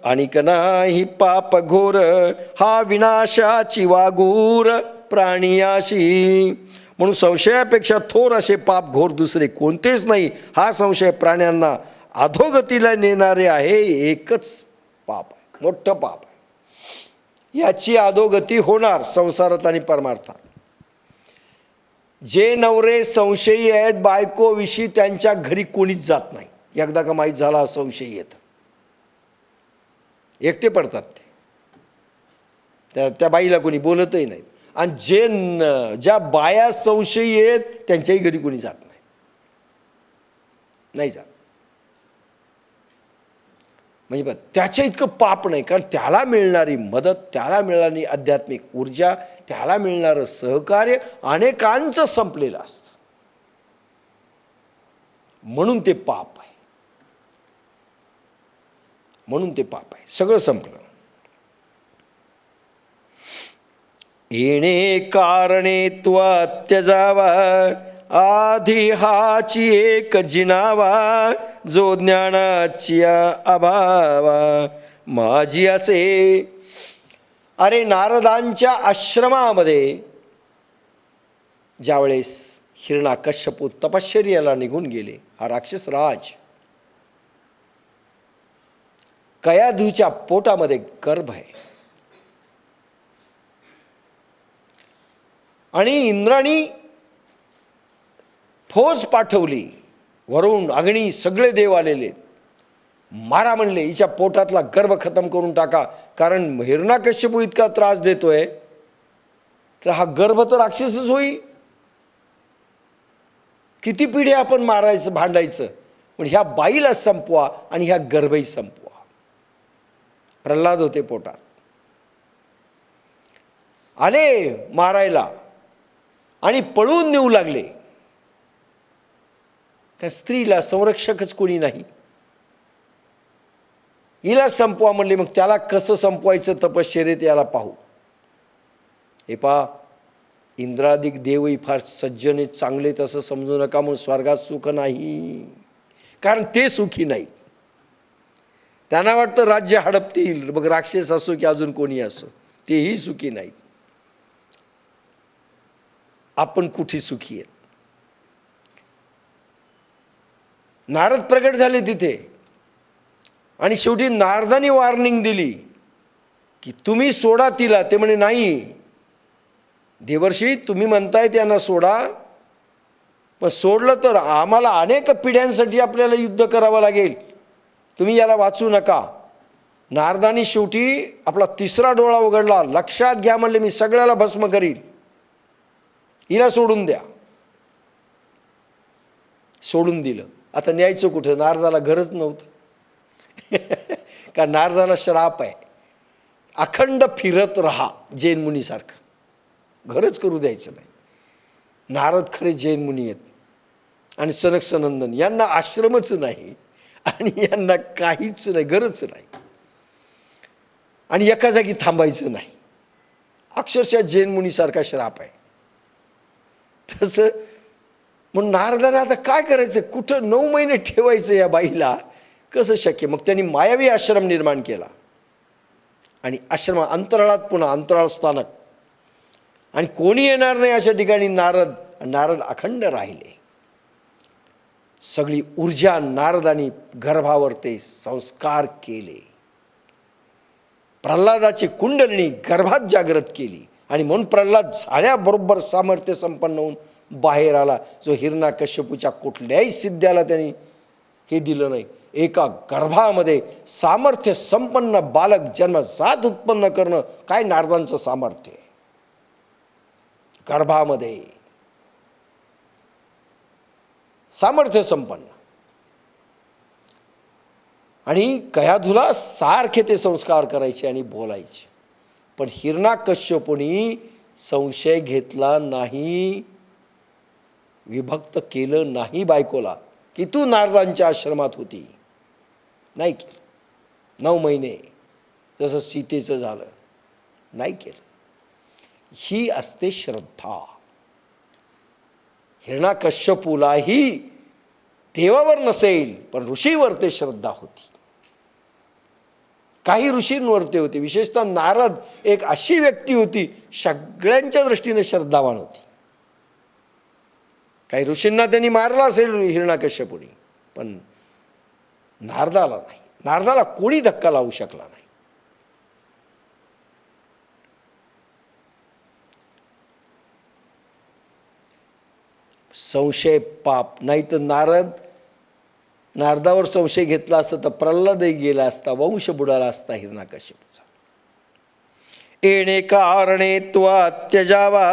आणिक नाही पाप घोर. हा विनाशाची वागूर प्राणियाशी. म्हणून संशयापेक्षा थोर असे पाप घोर दुसरे कोणतेच नाही. हा संशय प्राण्यांना अधोगतीला नेणारे आहे. एकच पाप आहे, मोठं पाप आहे. याची अधोगती होणार संसारात आणि परमार्थात. जे नवरे संशयी आहेत बायकोविषयी, त्यांच्या घरी कोणीच जात नाही. एकदा का माहीत झाला संशयी येत, एकटे पडतात ते. त्या बाईला कोणी बोलतही नाहीत. आणि ज्या बाया संशयी आहेत त्यांच्याही घरी कोणी जात नाही, नाही जात. म्हणजे त्याच्या इतकं पाप नाही, कारण त्याला मिळणारी मदत, त्याला मिळणारी आध्यात्मिक ऊर्जा, त्याला मिळणारं सहकार्य अनेकांचं संपलेलं असतं. म्हणून ते पाप आहे, म्हणून ते पाप आहे. सगळं संपलं. येणे कारणे त्वा त्यजावा, आधी हाची एक जिनावा, जो ज्ञानाची अभावा माझी असे. अरे नारदांच्या आश्रमामध्ये ज्यावेळेस हिरण्याकश्यपू तपश्चर्याला निघून गेले, हा राक्षस राज कयाधूच्या पोटामध्ये गर्भ आहे आणि इंद्राणी फौज पाठवली, वरून अग्नी सगळे देव आलेले, मारा म्हणले, हिच्या पोटातला गर्भ खतम करून टाका, कारण हिरण्याकश्यपू इतका त्रास देतोय तर हा गर्भ तर राक्षसच होईल. किती पिढ्या आपण मारायचं भांडायचं, पण ह्या बाईला संपवा आणि ह्या गर्भही संपवा. प्रल्हाद होते पोटात, आले मारायला आणि पळून नेऊ लागले. का स्त्रीला संरक्षकच कोणी नाही, हिला संपवा म्हणले. मग त्याला कसं संपवायचं तपश्चर्येत याला पाहू. हे पहा, इंद्रादिक देवही फार सज्जन आहेत, चांगले, तसं समजू नका म्हणून स्वर्गात सुख नाही, कारण ते सुखी नाहीत. त्यांना वाटतं राज्य हडपतील, मग राक्षस असो की अजून कोणी असो, तेही सुखी नाहीत. आपण कुठे सुखी आहेत. नारद प्रगट झाले तिथे आणि शेवटी नारदांनी वॉर्निंग दिली की तुम्ही सोडा तिला. ते म्हणे नाही देवर्षी, तुम्ही म्हणताय त्यांना सोडा, पण सोडलं तर आम्हाला अनेक पिढ्यांसाठी आपल्याला युद्ध करावं लागेल, तुम्ही याला वाचू नका. नारदांनी शेवटी आपला तिसरा डोळा उघडला. लक्षात घ्या म्हणले, मी सगळ्याला भस्म करील, हिला सोडून द्या. सोडून दिलं. आता न्यायचं कुठं, नारदाला गरज नव्हतं. का नारदाला श्राप आहे, अखंड फिरत राहा जैन मुनीसारखं, घरच करू द्यायचं नाही. नारद खरे जैन मुनी आहेत आणि सनक सनंदन यांना आश्रमच नाही आणि यांना काहीच नाही, गरज नाही, आणि एका जागी थांबायचं नाही. अक्षरशः जैन मुनीसारखा श्राप आहे. तसं म्हणून नारदांना आता काय करायचं, कुठं 9 महिने ठेवायचं या बाईला, कसं शक्य. मग त्यांनी मायावी आश्रम निर्माण केला आणि आश्रम अंतराळात, पुन्हा अंतराळ स्थानक, आणि कोणी येणार नाही अशा ठिकाणी नारद अखंड राहिले. सगळी ऊर्जा नारदांनी गर्भावर ते संस्कार केले. प्रल्हादाची कुंडलिनी गर्भात जागृत केली आणि म्हणून प्रल्हाद झाल्याबरोबर सामर्थ्य संपन्न होऊन बाहेर आला, जो हिरण्याकश्यपूच्या कुठल्याही सिद्ध्याला त्यांनी हे दिलं नाही. एका गर्भामध्ये सामर्थ्य संपन्न बालक जन्मजात उत्पन्न करणं काय नारदांचं सामर्थ्य आहे. गर्भामध्ये सामर्थ्य संपन्न, आणि कयाधूला सारखे ते संस्कार करायचे आणि बोलायचे. पण हिरण्याकश्यपूनी संशय घेतला नाही, विभक्त केलं नाही बायकोला की तू नारदांच्या आश्रमात होती. नाही केलं. 9 महिने जसं सीतेचं झालं, नाही केलं. ही असते श्रद्धा. हिरण्याकश्यपूलाही देवावर नसेल पण ऋषीवर ते श्रद्धा होती. काही ऋषींवर ते होते. विशेषतः नारद एक अशी व्यक्ती होती, सगळ्यांच्या दृष्टीने श्रद्धावान होती. काही ऋषींना त्यांनी मारला असेल हिरण्याकश्यपूनी, पण नारदाला नाही. नारदाला कोणी धक्का लावू शकला नाही. संशय पाप. नाही तर नारदावर संशय घेतला असता तर प्रल्हादही गेला असता, वंश बुडाला असता हिरण्याकश्यपूचा. येणे कारणे त्वा त्यजावा,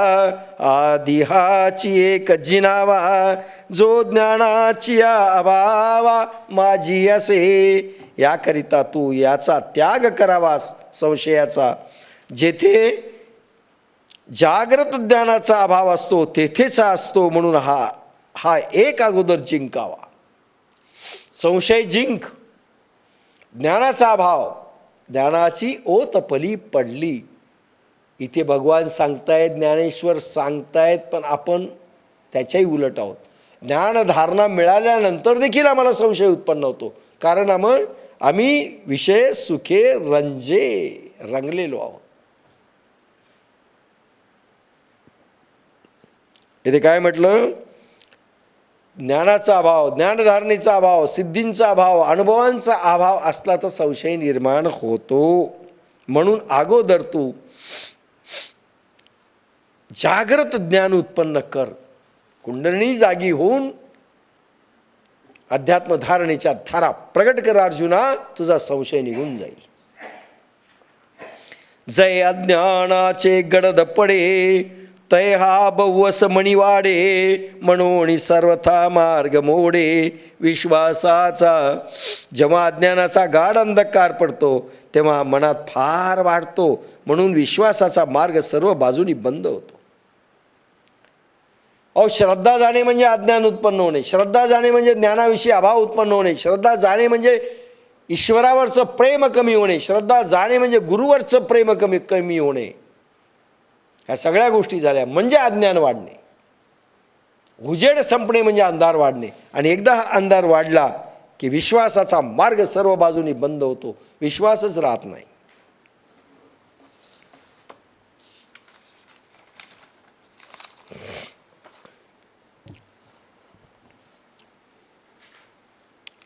आधी हाची एक जिनावा, जो ज्ञानाची अभावा माझी असे. याकरिता तू याचा त्याग करावास, संशयाचा. जेथे जागृत ज्ञानाचा अभाव असतो तेथेच असतो, म्हणून हा एक अगोदर जिंकावा. संशय जिंक. ज्ञानाचा अभाव, ज्ञानाची ओत पली पडली, इथे भगवान सांगतायत, ज्ञानेश्वर सांगतायत, पण आपण त्याच्याही उलट आहोत. ज्ञानधारणा मिळाल्यानंतर देखील आम्हाला संशय उत्पन्न होतो, कारण आम्ही विषय सुखे रंगलेलो आहोत. इथे काय म्हटलं? ज्ञानाचा अभाव, ज्ञानधारणेचा अभाव, सिद्धींचा अभाव, अनुभवांचा अभाव असला तर संशय निर्माण होतो. म्हणून अगोदर तू जागृत ज्ञान उत्पन्न कर. कुंडलिनी जागी होऊन अध्यात्म धारणेच्या धारा प्रगट कर अर्जुना, तुझा संशय निघून जाईल. जय अज्ञानाचे गडद पडे, तय हा बहुवस मणिवाडे, म्हणून सर्वथा मार्ग मोडे. विश्वासाचा जेव्हा अज्ञानाचा गाढ अंधकार पडतो तेव्हा मनात फार वाढतो, म्हणून विश्वासाचा मार्ग सर्व बाजूनी बंद होतो. श्रद्धा जाणे म्हणजे अज्ञान उत्पन्न होणे, श्रद्धा जाणे म्हणजे ज्ञानाविषयी अभाव उत्पन्न होणे, श्रद्धा जाणे म्हणजे ईश्वरावरचं प्रेम कमी होणे, श्रद्धा जाणे म्हणजे गुरुवरचं प्रेम कमी होणे. ह्या सगळ्या गोष्टी झाल्या म्हणजे अज्ञान वाढणे. उजेड संपणे म्हणजे अंधार वाढणे. आणि एकदा हा अंधार वाढला की विश्वासाचा मार्ग सर्व बाजूनी बंद होतो, विश्वासच राहत नाही.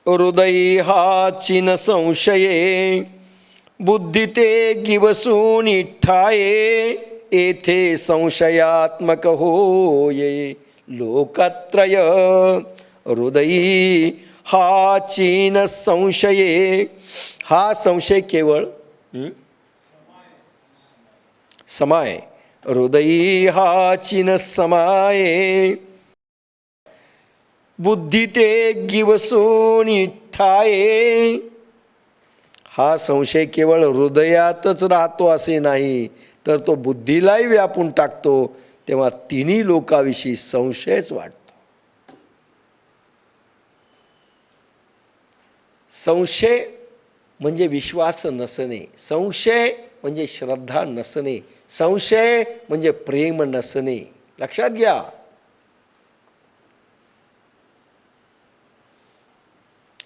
हृदयी हा चिन संशये, बुद्धी ते गिवसून ठाये. येथे संशयात्मक होये लोकत्रय. हृदयी हा चिन संशये, हा संशय केवळ समाय. हृदयी हा चिन समाये, बुद्धी ते गिवसून ठाये. हा संशय केवळ हृदयातच राहतो असे नाही, तर तो बुद्धीलाही व्यापून टाकतो. तेव्हा तिन्ही लोकाविषयी संशयच वाटतो. संशय म्हणजे विश्वास नसणे, संशय म्हणजे श्रद्धा नसणे, संशय म्हणजे प्रेम नसणे. लक्षात घ्या.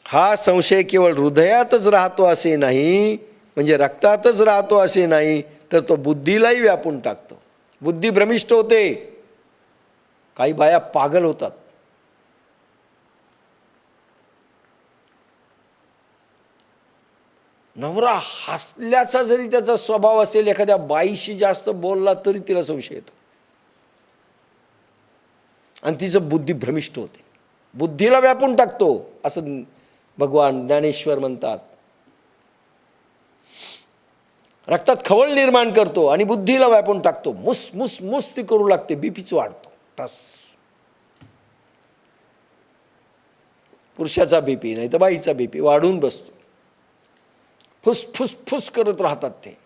हा संशय केवळ हृदयातच राहतो असे नाही, म्हणजे रक्तातच राहतो असे नाही, तर तो बुद्धीलाही व्यापून टाकतो. बुद्धी भ्रमिष्ट होते. काही बाया पागल होतात. नवरा हसल्याचा जरी त्याचा स्वभाव असेल, एखाद्या बाईशी जास्त बोलला तरी तिला संशय येतो आणि तिचं बुद्धी भ्रमिष्ट होते, बुद्धीला व्यापून टाकतो असं भगवान ज्ञानेश्वर म्हणतात. रक्तात खवळ निर्माण करतो आणि बुद्धीला व्यापून टाकतो. मुस मुस मुस ती करू लागते, बीपीच वाढतो. टस. पुरुषाचा बीपी नाही तर बाईचा बीपी वाढून बसतो. फुस फुस फुस करत राहतात ते,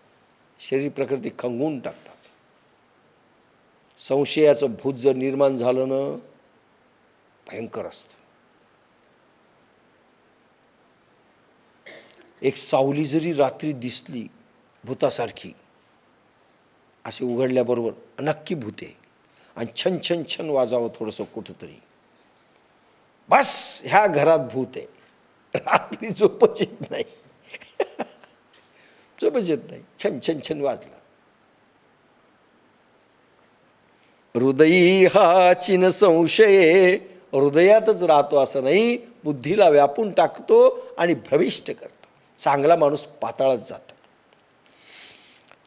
शरीर प्रकृती खंगून टाकतात. संशयाचं भूत जर निर्माण झालं ना, भयंकर असतं. एक सावली जरी रात्री दिसली भूतासारखी, असे उघडल्याबरोबर नक्की भूत आहे, आणि छन छन छन वाजावं थोडंसं कुठंतरी, बस ह्या घरात भूत आहे. रात्री झोपच येत नाही, झोपच येत नाही, छन छन छन वाजलं. हृदयी हा चिन संशये, हृदयातच राहतो असं नाही, बुद्धीला व्यापून टाकतो आणि भ्रमिष्ट करतो. चांगला माणूस पाताळात जातो.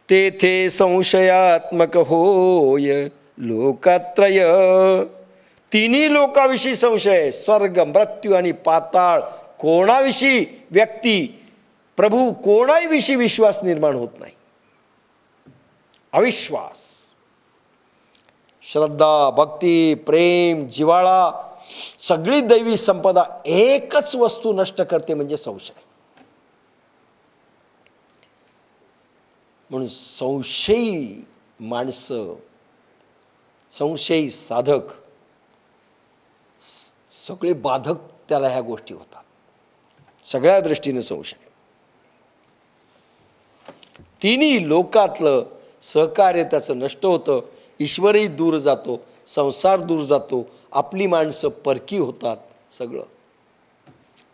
तेथे संशयात्मक होय लोकत्रय. तिन्ही लोकाविषयी संशय, स्वर्ग मृत्यू आणि पाताळ, कोणाविषयी व्यक्ती प्रभू कोणाविषयी विश्वास निर्माण होत नाही. अविश्वास, श्रद्धा, भक्ती, प्रेम, जिव्हाळा, सगळी दैवी संपदा एकच वस्तू नष्ट करते म्हणजे संशय. म्हणून संशयी माणसं, संशयी साधक सगळे बाधक त्याला ह्या गोष्टी होतात. सगळ्या दृष्टीने संशय. तिन्ही लोकातलं सहकार्य त्याचं नष्ट होतं, ईश्वरही दूर जातो, संसार दूर जातो, आपली माणसं परकी होतात. सगळं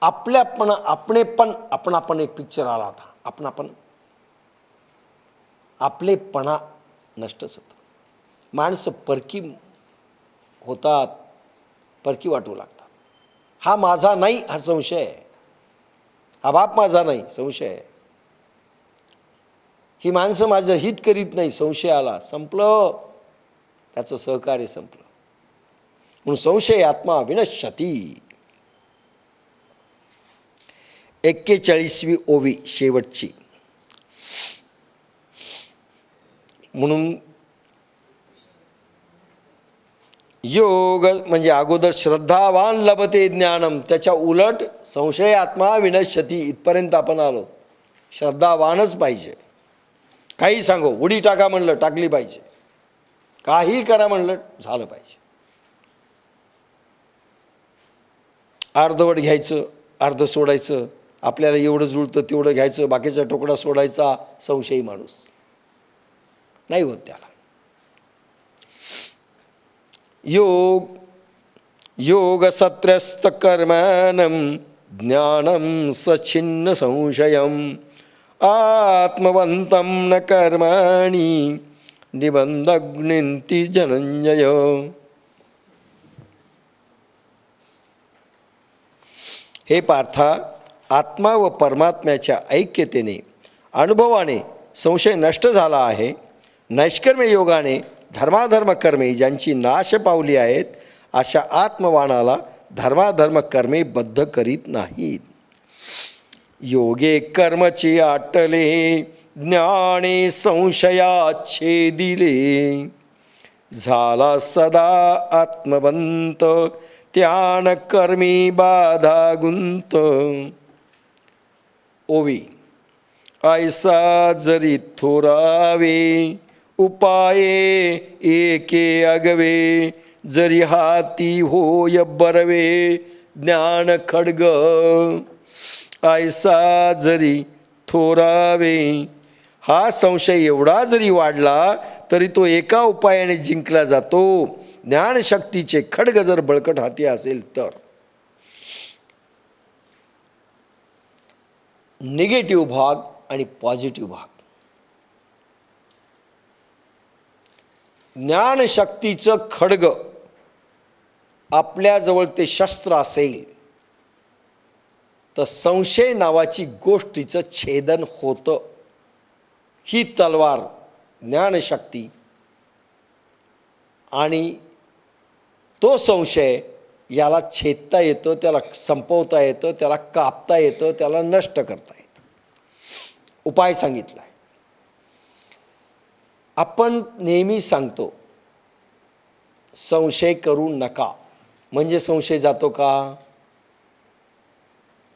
आपण एक पिक्चर आला होता, आपलेपणा नष्टच होतं. माणसं परकी होतात, परकी वाटू लागतात. हा माझा नाही, हा संशय आहे. हा बाप माझा नाही, संशय आहे. ही माणसं माझं हित करीत नाही, संशय आला, संपलं, त्याचं सहकार्य संपलं. म्हणून संशय आत्मा विनश्यती. 41वी ओवी शेवटची. म्हणून योग म्हणजे अगोदर श्रद्धावान लभते ज्ञानम, त्याच्या उलट संशय आत्मा विनश्यती. इथपर्यंत आपण आलो. श्रद्धावानच पाहिजे. काही सांगो, उडी टाका म्हणलं टाकली पाहिजे, काही करा म्हणलं झालं पाहिजे. अर्धवट घ्यायचं, अर्ध सोडायचं, आपल्याला एवढं जुळतं तेवढं घ्यायचं, बाकीचा तुकडा सोडायचा. संशयी माणूस नाही होत त्याला. योग सत्रस्त कर्मणं ज्ञानं सच्छिन्न संशयम् आत्मवन्तं न कर्माणि निबंधग्निंती जनंजय. हे पार्था, आत्मा व परमात्म्याच्या ऐक्यतेने अनुभवाने संशय नष्ट झाला आहे. नैष्कर्म्य योगाने धर्माधर्म कर्मे ज्यांची नाश पावली आहेत, अशा आत्मवानाला धर्माधर्म कर्मे बद्ध करीत नाहीत. योगे कर्मचे आटले, ज्ञाने संशयाच्छेदिले, झाला सदा आत्मवंत, त्यान कर्मी बाधा गुंत. ओवी. ऐसा जरी थोरावे, उपाये एके अगवे, जरी हाती होय बरवे, ज्ञान खड्ग. ऐसा जरी थोरावे, हा संशय एवढा जरी वाढला तरी तो एका उपायाने जिंकला जातो. ज्ञानशक्तीचे खड्ग जर बळकट हाती असेल तर. निगेटिव्ह भाग आणि पॉझिटिव्ह भाग. ज्ञानशक्तीचं खड्ग आपल्याजवळ ते शस्त्र असेल तर संशय नावाची गोष्टीचं छेदन होतं. ही तलवार ज्ञानशक्ती आणि तो संशय याला छेदता येतं, त्याला संपवता येतं, त्याला कापता येतं, त्याला नष्ट करता येतं. उपाय सांगितला आहे. आपण नेहमी सांगतो संशय करू नका, म्हणजे संशय जातो का?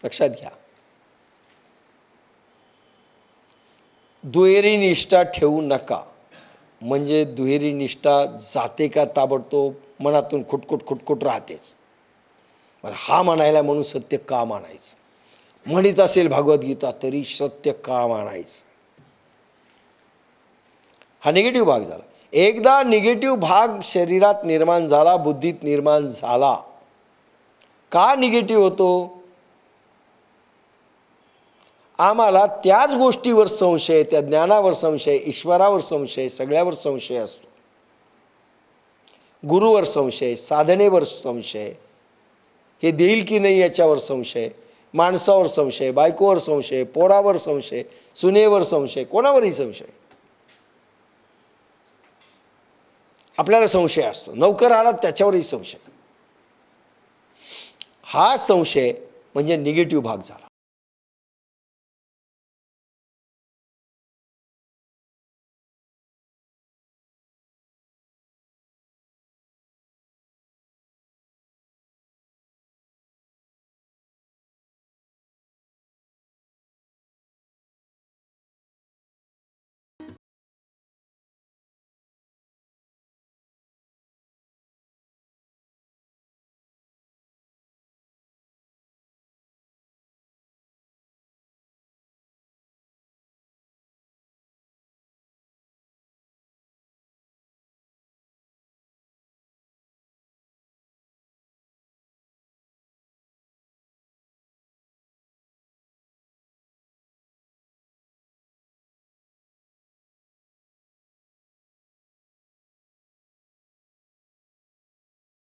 लक्षात घ्या. दुहेरी निष्ठा ठेवू नका, म्हणजे दुहेरी निष्ठा जाते का ताबडतोब? मनातून खुटखुट राहतेच. पण हा म्हणायला म्हणून सत्य का मानायचं? म्हणत असेल भगवद्गीता तरी सत्य का मानायचं? हा निगेटिव्ह भाग झाला. एकदा निगेटिव्ह भाग शरीरात निर्माण झाला, बुद्धीत निर्माण झाला, का निगेटिव्ह होतो? आम्हाला त्याच गोष्टीवर संशय, त्या ज्ञानावर संशय, ईश्वरावर संशय, सगळ्यावर संशय असतो. गुरुवर संशय, साधनेवर संशय, हे देईल की नाही याच्यावर संशय, माणसावर संशय, बायकोवर संशय, पोरावर संशय, सुनेवर संशय, कोणावरही संशय. आपल्याला संशय असतो, नौकर आला त्याच्यावरही संशय. हा संशय म्हणजे निगेटिव्ह भाग झाला.